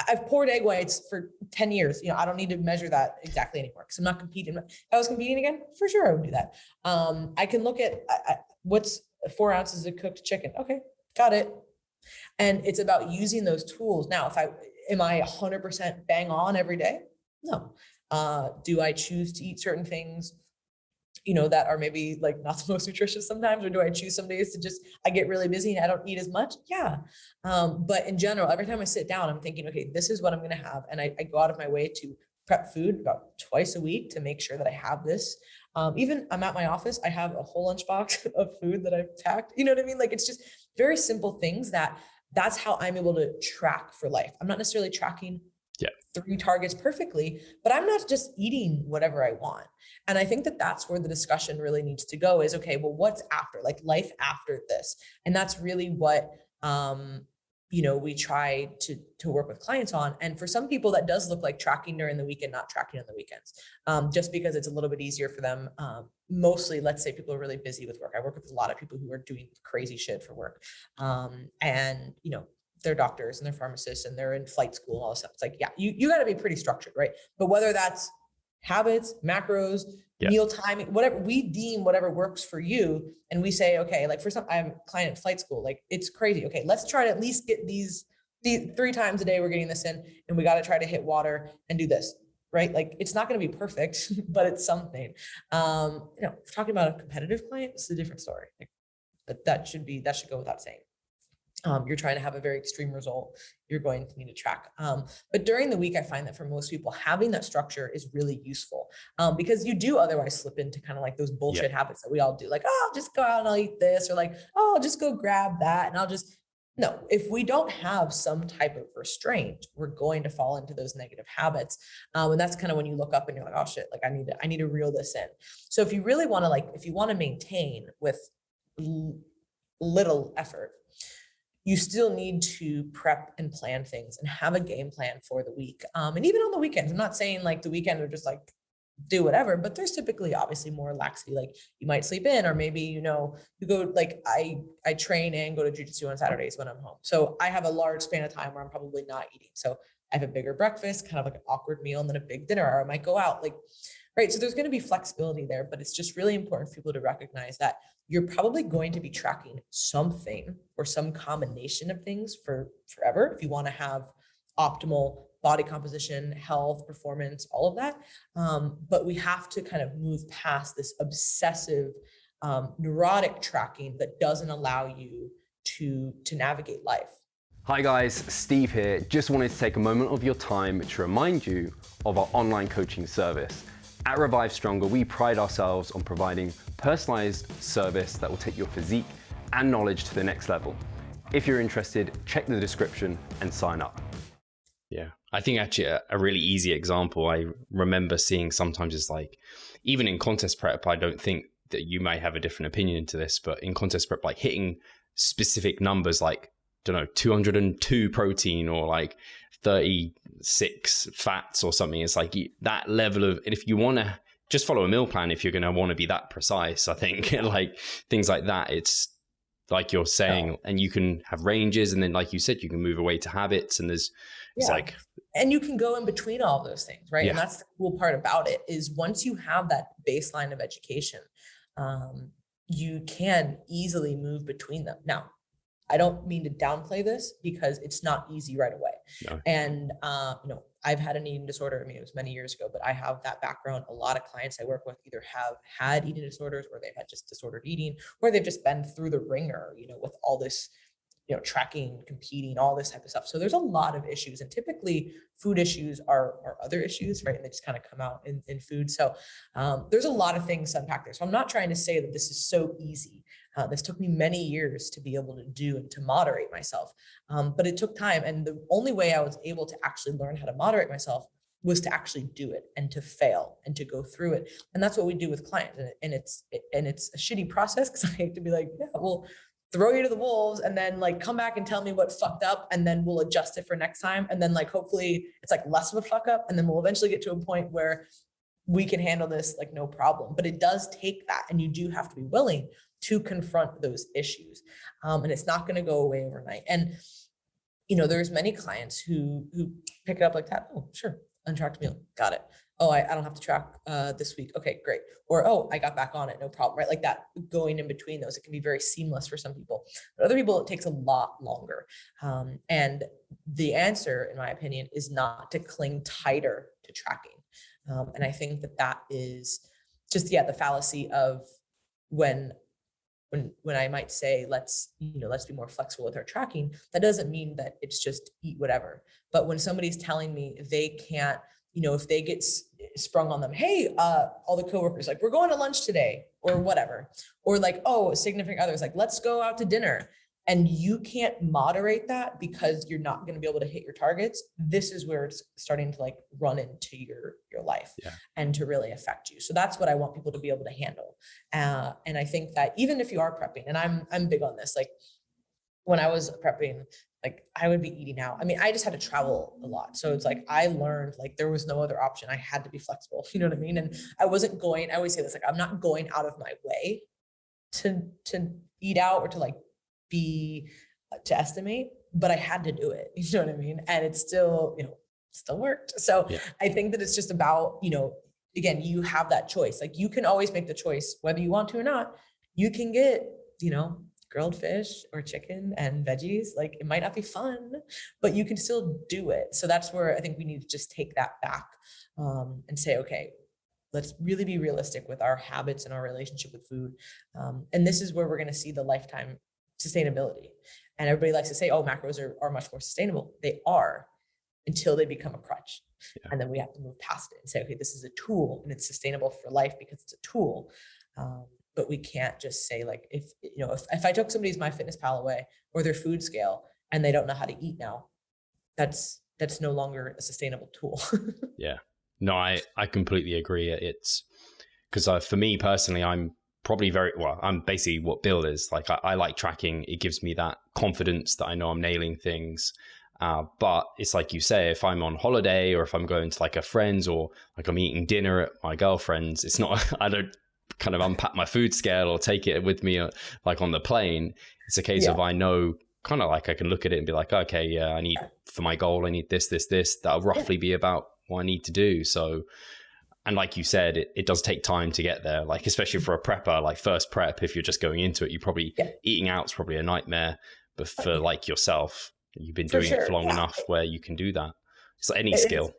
I've poured egg whites for 10 years. I don't need to measure that exactly anymore because I'm not competing. If I was competing again, for sure I would do that. I can look at what's 4 ounces of cooked chicken. Okay, got it. And it's about using those tools. Now, am I 100% bang on every day? No. Do I choose to eat certain things, that are maybe like not the most nutritious sometimes? Or do I choose some days to I get really busy and I don't eat as much? Yeah. But in general, every time I sit down, I'm thinking, okay, this is what I'm going to have. And I go out of my way to prep food about twice a week to make sure that I have this. Even I'm at my office, I have a whole lunchbox of food that I've packed. You know what I mean? Like, it's just very simple things that's how I'm able to track for life. I'm not necessarily tracking 3 targets perfectly, but I'm not just eating whatever I want. And I think that that's where the discussion really needs to go is, okay, well, what's after, like life after this? And that's really what, we try to work with clients on. And for some people that does look like tracking during the week and not tracking on the weekends, just because it's a little bit easier for them. Mostly, let's say people are really busy with work. I work with a lot of people who are doing crazy shit for work. And they're doctors and they're pharmacists and they're in flight school and all this stuff. It's like, yeah, you got to be pretty structured, right? But whether that's habits, macros, meal timing, whatever, we deem whatever works for you. And we say, okay, like I have a client at flight school, like it's crazy. Okay, let's try to at least get these 3 times a day we're getting this in, and we got to try to hit water and do this, right? Like, it's not going to be perfect, but it's something. If we're talking about a competitive client, it's a different story. Like, but that should go without saying. You're trying to have a very extreme result, you're going to need to track. But during the week, I find that for most people, having that structure is really useful because you do otherwise slip into kind of like those bullshit habits that we all do. Like, oh, I'll just go out and I'll eat this, or like, oh, I'll just go grab that. And no, if we don't have some type of restraint, we're going to fall into those negative habits. And that's kind of when you look up and you're like, oh shit, like I need to reel this in. So if you really want to if you want to maintain with little effort, you still need to prep and plan things and have a game plan for the week. And even on the weekends, I'm not saying like the weekend are just like do whatever, but there's typically obviously more laxity. Like you might sleep in, or maybe, you go, like I train and go to jujitsu on Saturdays when I'm home. So I have a large span of time where I'm probably not eating. So I have a bigger breakfast, kind of like an awkward meal, and then a big dinner, or I might go out right. So there's going to be flexibility there, but it's just really important for people to recognize that you're probably going to be tracking something or some combination of things for forever if you want to have optimal body composition, health, performance, all of that. But we have to kind of move past this obsessive, neurotic tracking that doesn't allow you to navigate life. Hi guys, Steve here. Just wanted to take a moment of your time to remind you of our online coaching service. At Revive Stronger, we pride ourselves on providing personalized service that will take your physique and knowledge to the next level. If you're interested, check the description and sign up. Yeah, I think actually a really easy example I remember seeing sometimes is like, even in contest prep, I don't think that you may have a different opinion to this, but in contest prep, like hitting specific numbers like, 202 protein or like 36 fats or something. It's like that level of, and if you want to just follow a meal plan, if you're going to want to be that precise, I think like things like that, it's like you're saying, and you can have ranges. And then, like you said, you can move away to habits, and it's like, and you can go in between all of those things. Right. Yeah. And that's the cool part about it is once you have that baseline of education, you can easily move between them. Now, I don't mean to downplay this because it's not easy right away. No. And, I've had an eating disorder. I mean, it was many years ago, but I have that background. A lot of clients I work with either have had eating disorders, or they've had just disordered eating, or they've just been through the ringer, with all this, tracking, competing, all this type of stuff. So there's a lot of issues, and typically food issues are other issues, right? And they just kind of come out in food. So there's a lot of things to unpack there. So I'm not trying to say that this is so easy. This took me many years to be able to do and to moderate myself. But it took time. And the only way I was able to actually learn how to moderate myself was to actually do it and to fail and to go through it. And that's what we do with clients. And it's a shitty process because I hate to be like, yeah, well, throw you to the wolves and then like come back and tell me what fucked up, and then we'll adjust it for next time. And then like, hopefully it's like less of a fuck up. And then we'll eventually get to a point where we can handle this like no problem. But it does take that. And you do have to be willing to confront those issues. And it's not going to go away overnight. And, there's many clients who pick it up like that. Oh, sure. Untracked meal. Got it. Oh, I don't have to track this week. Okay, great. Or, oh, I got back on it. No problem. Right. Like that, going in between those, it can be very seamless for some people, but other people, it takes a lot longer. And the answer, in my opinion, is not to cling tighter to tracking. And I think that is just, the fallacy of when I might say, let's be more flexible with our tracking, that doesn't mean that it's just eat whatever. But when somebody's telling me they can't, if they get sprung on them, hey, all the coworkers, like, we're going to lunch today or whatever, or like, oh, significant others, like, let's go out to dinner, and you can't moderate that because you're not going to be able to hit your targets. This is where it's starting to like run into your life and to really affect you. So that's what I want people to be able to handle. And I think that even if you are prepping, and I'm big on this, like when I was prepping, like I would be eating out. I mean, I just had to travel a lot. So it's like, I learned like there was no other option. I had to be flexible, you know what I mean? And I always say this, like, I'm not going out of my way to eat out or to like to estimate, but I had to do it, you know what I mean? And it's still, still worked. So I think that it's just about, again, you have that choice. Like you can always make the choice, whether you want to or not. You can get, grilled fish or chicken and veggies. Like it might not be fun, but you can still do it. So that's where I think we need to just take that back and say, okay, let's really be realistic with our habits and our relationship with food. And this is where we're going to see the lifetime sustainability. And everybody likes to say, oh, macros are much more sustainable. They are, until they become a crutch. And then we have to move past it and say, okay, this is a tool and it's sustainable for life because it's a tool. But we can't just say like, if I took somebody's MyFitnessPal away or their food scale and they don't know how to eat now, that's no longer a sustainable tool. Yeah, no, I completely agree. It's because for me personally, I'm probably I'm basically what Bill is. Like I like tracking. It gives me that confidence that I know I'm nailing things. But it's like you say, if I'm on holiday or if I'm going to like a friend's or like I'm eating dinner at my girlfriend's, it's not, I don't kind of unpack my food scale or take it with me like on the plane. It's a case of I know kind of like I can look at it and be like, okay, yeah, I need for my goal, I need this. That'll roughly be about what I need to do. So, and like you said, it does take time to get there, like especially for a prepper, like first prep, if you're just going into it, you probably eating out's probably a nightmare. But for like yourself, you've been doing it for long enough where you can do that. It's like any skill.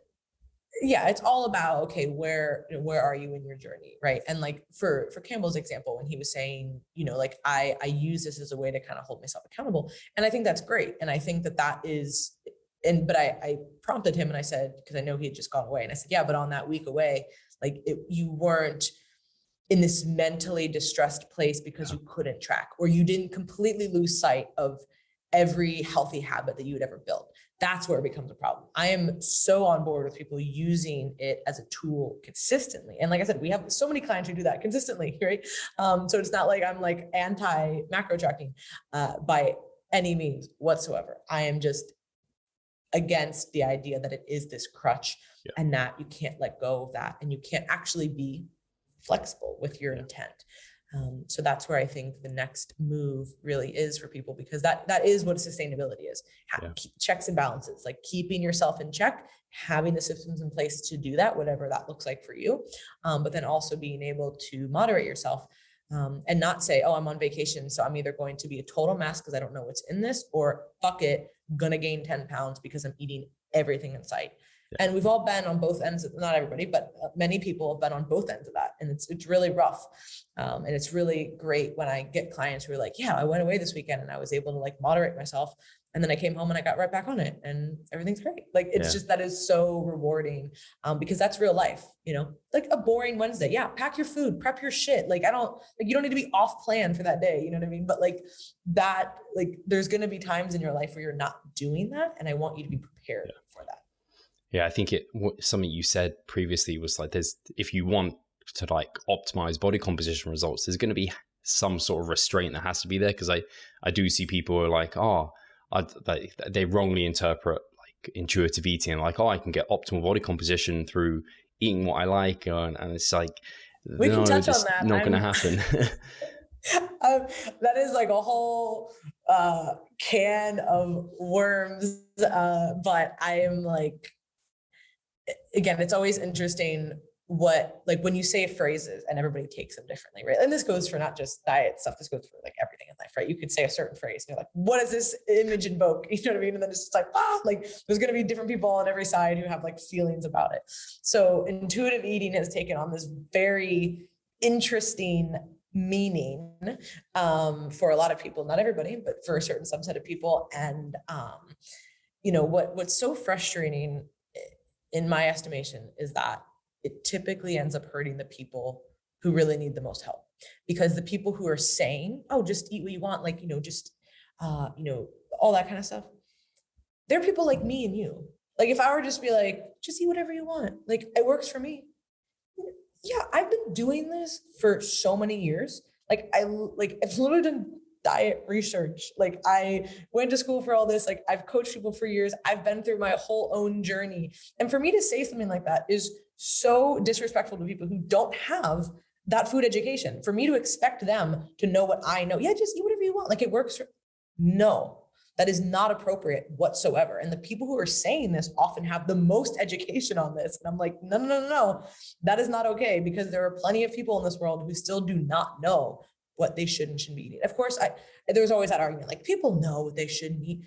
It's all about, okay, where are you in your journey, right? And like for Campbell's example, when he was saying, like I use this as a way to kind of hold myself accountable, and I think that's great, and I think that is. But I prompted him and I said, because I know he had just gone away, and I said, yeah, but on that week away, like you weren't in this mentally distressed place because you couldn't track, or you didn't completely lose sight of every healthy habit that you had ever built. That's where it becomes a problem. I am so on board with people using it as a tool consistently. And like I said, we have so many clients who do that consistently, right? So it's not like I'm like anti macro tracking by any means whatsoever. I am just against the idea that it is this crutch and that you can't let go of that, and you can't actually be flexible with your intent. So that's where I think the next move really is for people, because that is what sustainability is. Checks and balances, like keeping yourself in check, having the systems in place to do that, whatever that looks like for you. But then also being able to moderate yourself and not say, oh, I'm on vacation, so I'm either going to be a total mess because I don't know what's in this, or fuck it, gonna gain 10 pounds because I'm eating everything in sight. And we've all been on both ends, not everybody, but many people have been on both ends of that. And it's really rough. And it's really great when I get clients who are like, yeah, I went away this weekend and I was able to like moderate myself. And then I came home and I got right back on it and everything's great. Like, it's just, that is so rewarding because that's real life, like a boring Wednesday. Yeah. Pack your food, prep your shit. Like, you don't need to be off plan for that day. You know what I mean? But like that, like there's going to be times in your life where you're not doing that. And I want you to be prepared for that. Yeah, I think something you said previously was like, if you want to like optimize body composition results, there's going to be some sort of restraint that has to be there, because I do see people who are like, they wrongly interpret like intuitive eating, like, I can get optimal body composition through eating what I like, and it's like, we can touch on that. Not going to happen. That is like a whole can of worms, but I am like, again, it's always interesting what, like, when you say phrases and everybody takes them differently, right? And this goes for not just diet stuff, this goes for like everything in life, right? You could say a certain phrase and you're like, what does this image invoke? You know what I mean? And then it's just like, like there's going to be different people on every side who have like feelings about it. So intuitive eating has taken on this very interesting meaning for a lot of people, not everybody, but for a certain subset of people. And what's so frustrating in my estimation is that it typically ends up hurting the people who really need the most help, because the people who are saying, just eat what you want, like, all that kind of stuff, they're people like me and you. Like, if I were just be like, just eat whatever you want, like, it works for me. Yeah, I've been doing this for so many years. I've literally done diet research. Like, I went to school for all this. Like, I've coached people for years. I've been through my whole own journey. And for me to say something like that is so disrespectful to people who don't have that food education. For me to expect them to know what I know. Yeah, just eat whatever you want. Like, it works. No, that is not appropriate whatsoever. And the people who are saying this often have the most education on this. And I'm like, no, that is not okay, because there are plenty of people in this world who still do not know what they should and shouldn't be eating. Of course, there's always that argument, like, people know what they shouldn't eat.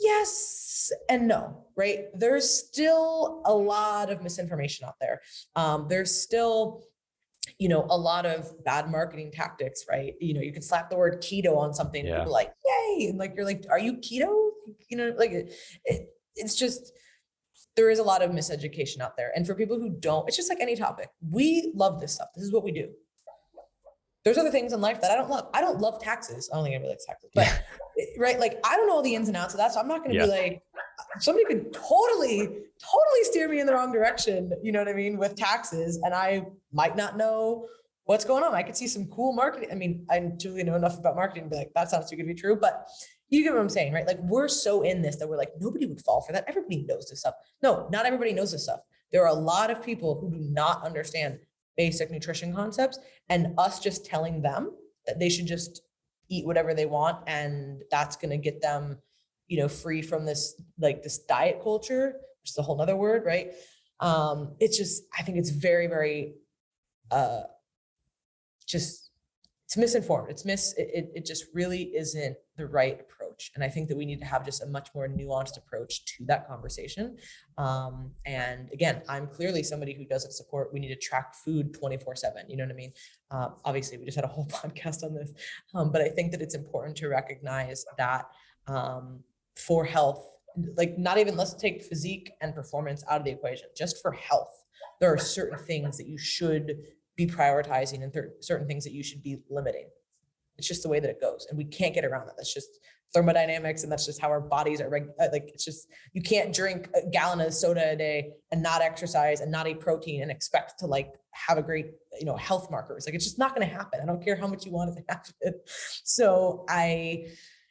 Yes and no, right? There's still a lot of misinformation out there. There's still, a lot of bad marketing tactics, right? You can slap the word keto on something, and people are like, yay. And like, you're like, are you keto? It's just, there is a lot of miseducation out there. And for people who don't, it's just like any topic. We love this stuff. This is what we do. There's other things in life that I don't love. I don't love taxes. I don't think anybody likes taxes, but right. Like, I don't know all the ins and outs of that. So I'm not going to be like, somebody could totally steer me in the wrong direction. You know what I mean? With taxes. And I might not know what's going on. I could see some cool marketing. I mean, I truly know enough about marketing to be like, that sounds too good to be true, but you get what I'm saying, right? Like, we're so in this that we're like, nobody would fall for that. Everybody knows this stuff. No, not everybody knows this stuff. There are a lot of people who do not understand basic nutrition concepts, and us just telling them that they should just eat whatever they want, and that's going to get them, free from this, like, this diet culture, which is a whole nother word, right? It's just, I think it's very, very, it's misinformed. It just really isn't the right approach. And I think that we need to have just a much more nuanced approach to that conversation. And again, I'm clearly somebody who doesn't support, we need to track food 24/7. You know what I mean? Obviously we just had a whole podcast on this, but I think that it's important to recognize that for health, like, not even, let's take physique and performance out of the equation, just for health, there are certain things that you should be prioritizing and certain things that you should be limiting. It's just the way that it goes, and we can't get around that. That's just thermodynamics, and that's just how our bodies are like, it's just, you can't drink a gallon of soda a day and not exercise and not eat protein and expect to like have a great, health markers. Like, it's just not going to happen. I don't care how much you want it to happen. So I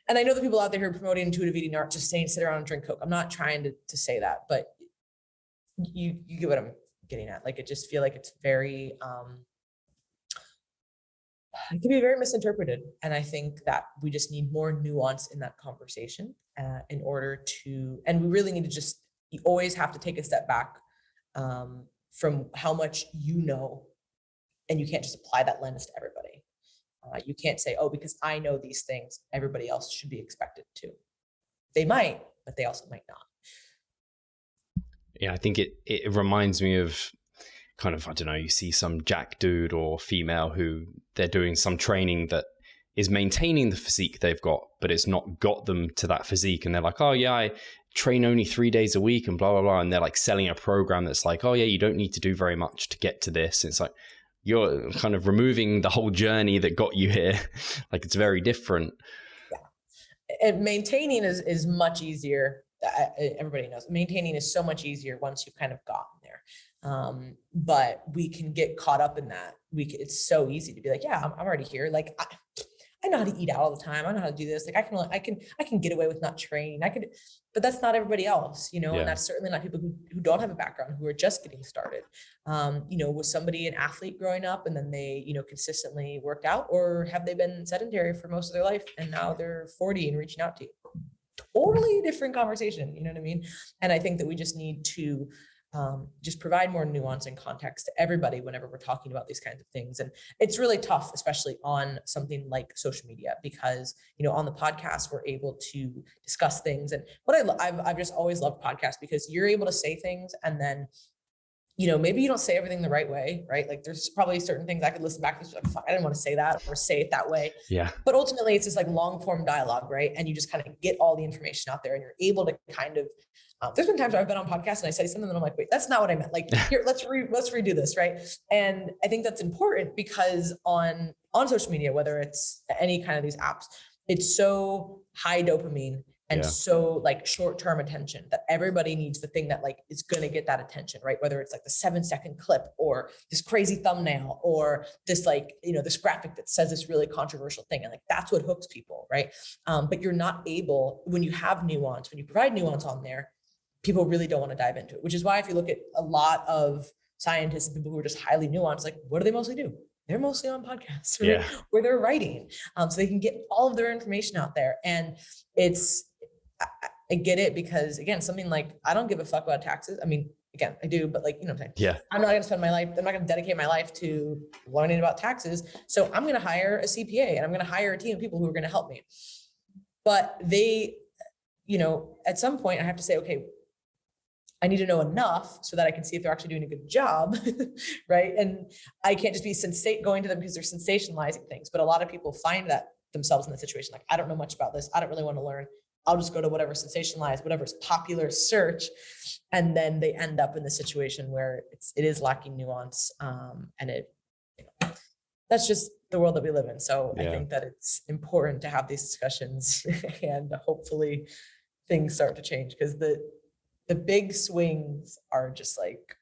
know the people out there who are promoting intuitive eating aren't just saying sit around and drink Coke. I'm not trying to say that, but you get what I'm getting at. Like, I just feel like it's very, it can be very misinterpreted. And I think that we just need more nuance in that conversation in order to, and we really need to just, you always have to take a step back from how much and you can't just apply that lens to everybody. You can't say, because I know these things, everybody else should be expected to. They might, but they also might not. Yeah, I think it reminds me of kind of, I don't know, you see some jack dude or female who they're doing some training that is maintaining the physique they've got, but it's not got them to that physique. And they're like, I train only 3 days a week and blah, blah, blah. And they're like selling a program that's like, you don't need to do very much to get to this. And it's like, you're kind of removing the whole journey that got you here. Like, it's very different. Yeah. And maintaining is much easier. Everybody knows maintaining is so much easier once you've kind of gotten there. But we can get caught up in that. It's so easy to be like, I'm already here. Like, I know how to eat out all the time. I know how to do this. Like I can get away with not training. But that's not everybody else, you know, and that's certainly not people who don't have a background, who are just getting started. You know, was somebody an athlete growing up and then they, you know, consistently worked out, or have they been sedentary for most of their life and now they're 40 and reaching out to you? Totally different conversation. You know what I mean? And I think that we just need to just provide more nuance and context to everybody whenever we're talking about these kinds of things. And it's really tough, especially on something like social media, because, you know, on the podcast, we're able to discuss things. And what I've just always loved podcasts, because you're able to say things and then, you know, maybe you don't say everything the right way, right? Like there's probably certain things I could listen back to, like, I didn't want to say that or say it that way. Yeah. But ultimately it's this like long form dialogue, right? And you just kind of get all the information out there and you're able to kind of, there's been times where I've been on podcasts and I say something and I'm like, wait, that's not what I meant. Like here, let's redo this. Right. And I think that's important because on social media, whether it's any kind of these apps, it's so high dopamine and so like short-term attention that everybody needs the thing that like is going to get that attention, right? Whether it's like the 7-second clip or this crazy thumbnail or this like, you know, this graphic that says this really controversial thing. And like, that's what hooks people, right? But you're not able, when you have nuance, when you provide nuance on there, people really don't want to dive into it, which is why if you look at a lot of scientists and people who are just highly nuanced, like what do they mostly do? They're mostly on podcasts, right? Where they're writing, so they can get all of their information out there. And I get it, because again, something like, I don't give a fuck about taxes. I mean, again, I do, but like, you know what I'm saying? Yeah. I'm not going to spend my life, I'm not going to dedicate my life to learning about taxes. So I'm going to hire a CPA and I'm going to hire a team of people who are going to help me. But they, you know, at some point I have to say, okay, I need to know enough so that I can see if they're actually doing a good job, right? And I can't just be going to them because they're sensationalizing things. But a lot of people find that themselves in the situation, like, I don't know much about this. I don't really want to learn. I'll just go to whatever's sensationalized, whatever's popular search. And then they end up in the situation where it is lacking nuance. And that's just the world that we live in. So I think that it's important to have these discussions and hopefully things start to change, because the big swings are just like,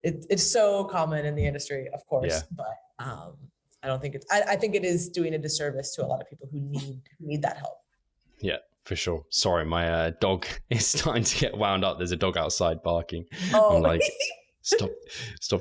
it's so common in the industry, of course, but I don't think I think it is doing a disservice to a lot of people who need that help. Yeah, for sure. Sorry, my dog is starting to get wound up. There's a dog outside barking. Oh. I'm like, stop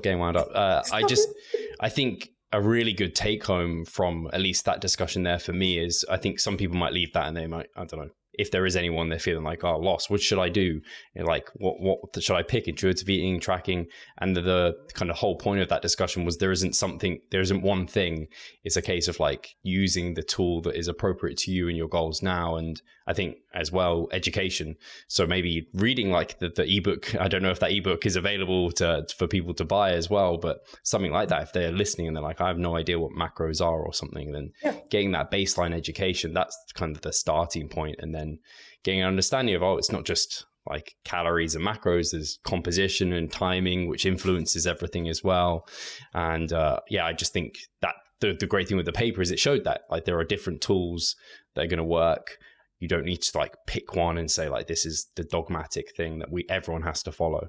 getting wound up. I think a really good take home from at least that discussion there for me is, I think some people might leave that and they might, I don't know, if there is anyone they're feeling like, oh, lost, what should I do? And like, what should I pick? Intuitive eating, tracking. And the kind of whole point of that discussion was there isn't one thing. It's a case of like using the tool that is appropriate to you and your goals now. And I think as well, education. So maybe reading like the ebook. I don't know if that ebook is available for people to buy as well, but something like that, if they're listening and they're like, I have no idea what macros are or something, then getting that baseline education, that's kind of the starting point. And then getting an understanding of, it's not just like calories and macros, there's composition and timing, which influences everything as well. And I just think that the great thing with the paper is it showed that like there are different tools that are going to work. You don't need to like pick one and say like, this is the dogmatic thing that everyone has to follow.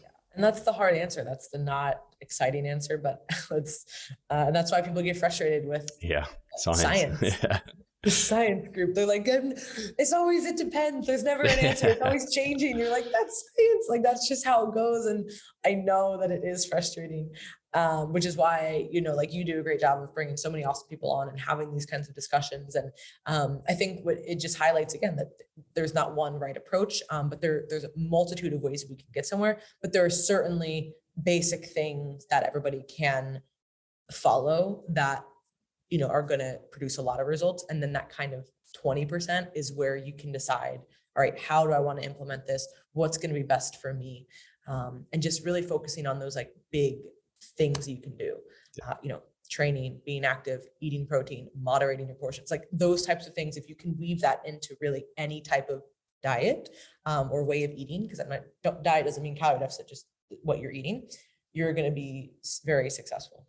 Yeah. And that's the hard answer. That's the not exciting answer, but and that's why people get frustrated with science. Yeah. The science group, they're like, it depends. There's never an answer. It's always changing. You're like, that's science. Like, that's just how it goes. And I know that it is frustrating, which is why, like you do a great job of bringing so many awesome people on and having these kinds of discussions. And I think what it just highlights again, that there's not one right approach, but there's a multitude of ways we can get somewhere, but there are certainly basic things that everybody can follow that are going to produce a lot of results. And then that kind of 20% is where you can decide, all right, how do I want to implement this? What's going to be best for me? And just really focusing on those like big things you can do, training, being active, eating protein, moderating your portions, like those types of things. If you can weave that into really any type of diet or way of eating, because diet doesn't mean calorie deficit, just what you're eating, you're going to be very successful.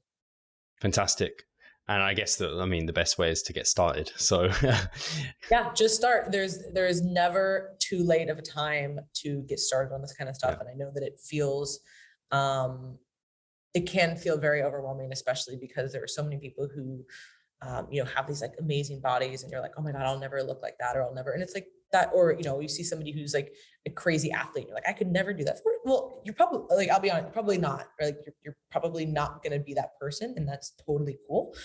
Fantastic. And I guess the best way is to get started. So just start. There is never too late of a time to get started on this kind of stuff. And I know that it feels, it can feel very overwhelming, especially because there are so many people who have these like amazing bodies and you're like, oh my God, I'll never look like that, or I'll never, and it's like that, or, you see somebody who's like a crazy athlete. You're like, I could never do that. Well, you're probably like, I'll be honest, probably not, or like you're probably not going to be that person. And that's totally cool.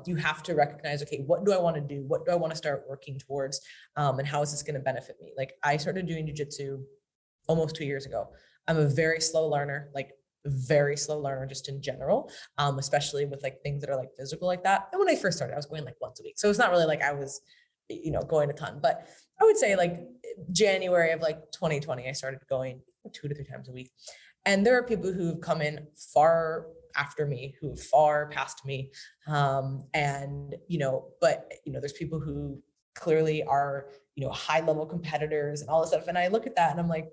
You have to recognize, okay, what do I want to do? What do I want to start working towards? And how is this going to benefit me? Like I started doing jujitsu almost 2 years ago. I'm a very slow learner, like very slow learner just in general, especially with like things that are like physical like that. And when I first started, I was going like once a week. So it's not really like I was, going a ton, but I would say like January of like 2020, I started going 2 to 3 times a week. And there are people who've come in far after me, who have far past me. But there's people who clearly are, high level competitors and all this stuff. And I look at that and I'm like,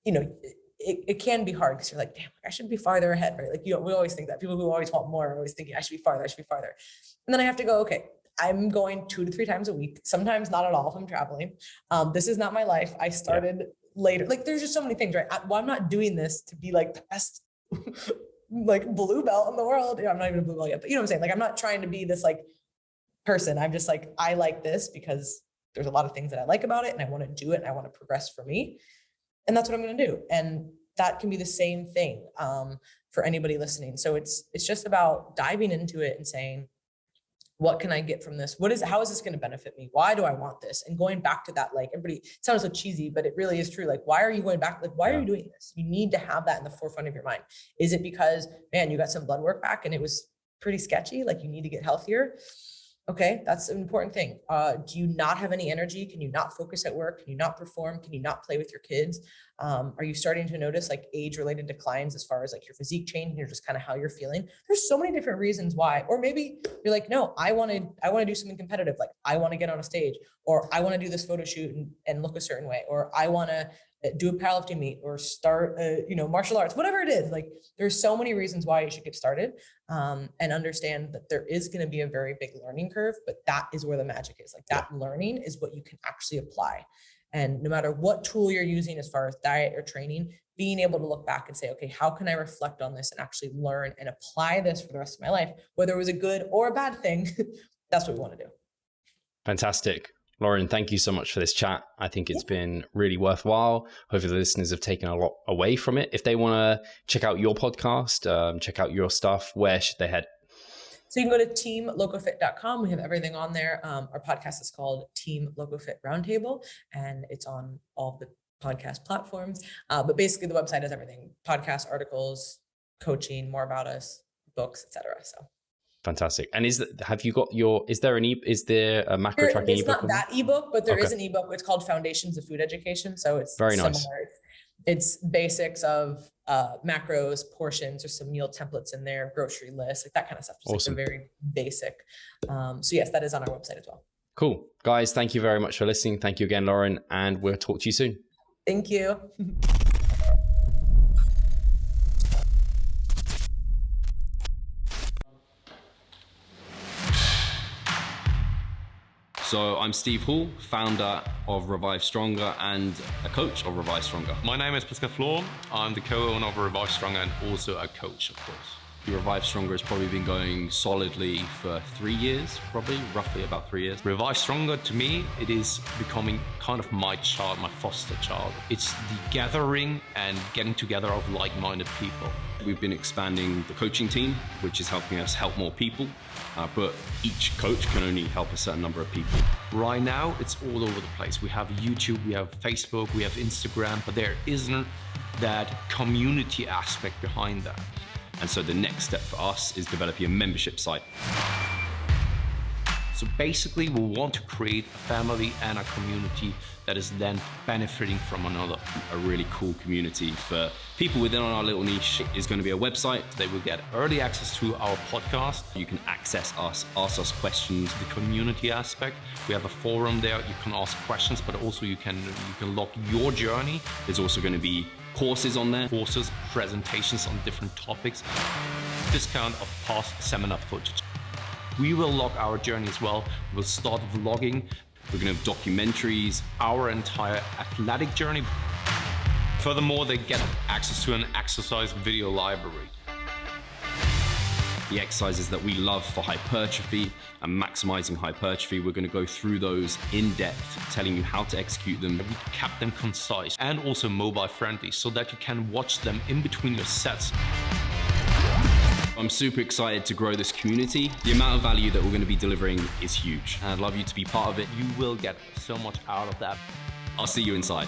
it can be hard because you're like, damn, I should be farther ahead, right? Like, we always think that people who always want more are always thinking I should be farther. And then I have to go, okay, I'm going 2 to 3 times a week, sometimes not at all if I'm traveling. This is not my life. I started later. Like there's just so many things, right? I'm not doing this to be like the best like blue belt in the world. I'm not even a blue belt yet, but you know what I'm saying? Like, I'm not trying to be this like person. I'm just like, I like this because there's a lot of things that I like about it and I want to do it and I want to progress for me. And that's what I'm going to do. And that can be the same thing for anybody listening. So it's just about diving into it and saying, what can I get from this? How is this going to benefit me? Why do I want this? And going back to that, like everybody, it sounds so cheesy, but it really is true. Like, why are you going back? Like, why are you doing this? You need to have that in the forefront of your mind. Is it because, man, you got some blood work back and it was pretty sketchy? Like you need to get healthier. Okay, that's an important thing. Do you not have any energy? Can you not focus at work? Can you not perform? Can you not play with your kids? Are you starting to notice like age-related declines as far as like your physique changing or just kind of how you're feeling? There's so many different reasons why. Or maybe you're like, no, I want to do something competitive. Like I want to get on a stage, or I want to do this photo shoot and look a certain way, or I want to do a powerlifting meet or start, martial arts, whatever it is. Like there's so many reasons why you should get started, and understand that there is going to be a very big learning curve, but that is where the magic is. Like that learning is what you can actually apply. And no matter what tool you're using as far as diet or training, being able to look back and say, okay, how can I reflect on this and actually learn and apply this for the rest of my life, whether it was a good or a bad thing. That's what we want to do. Fantastic. Laurin, thank you so much for this chat. I think it's been really worthwhile. Hopefully the listeners have taken a lot away from it. If they want to check out your podcast, check out your stuff, where should they head? So you can go to teamlocofit.com. We have everything on there. Our podcast is called Team LocoFit Roundtable, and it's on all the podcast platforms. But basically the website has everything: podcasts, articles, coaching, more about us, books, etc. So fantastic. And is there a macro tracking ebook? It's not that ebook, but there is an ebook. It's called Foundations of Food Education. So it's very similar. nice. It's basics of macros, portions, there's some meal templates in there, grocery lists, like that kind of stuff. Just awesome. Like a very basic. So yes, that is on our website as well. Cool. Guys, thank you very much for listening. Thank you again, Laurin, and we'll talk to you soon. Thank you. So I'm Steve Hall, founder of Revive Stronger and a coach of Revive Stronger. My name is Pascal Flor. I'm the co-owner of Revive Stronger and also a coach, of course. Revive Stronger has probably been going solidly for 3 years, roughly about 3 years. Revive Stronger, to me, it is becoming kind of my child, my foster child. It's the gathering and getting together of like-minded people. We've been expanding the coaching team, which is helping us help more people, but each coach can only help a certain number of people. Right now, it's all over the place. We have YouTube, we have Facebook, we have Instagram, but there isn't that community aspect behind that. And so the next step for us is developing a membership site. So basically, we want to create a family and a community that is then benefiting from another. A really cool community for people within our little niche is going to be a website. They will get early access to our podcast. You can access us, ask us questions. The community aspect, we have a forum there. You can ask questions, but also you can log your journey. There's also going to be courses on there. Courses, presentations on different topics. Discount of past seminar footage. We will log our journey as well. We'll start vlogging. We're going to have documentaries. Our entire athletic journey. Furthermore, they get access to an exercise video library. the exercises that we love for hypertrophy and maximizing hypertrophy. We're going to go through those in depth, telling you how to execute them. We kept them concise and also mobile friendly so that you can watch them in between your sets. I'm super excited to grow this community. The amount of value that we're going to be delivering is huge. And I'd love you to be part of it. You will get so much out of that. I'll see you inside.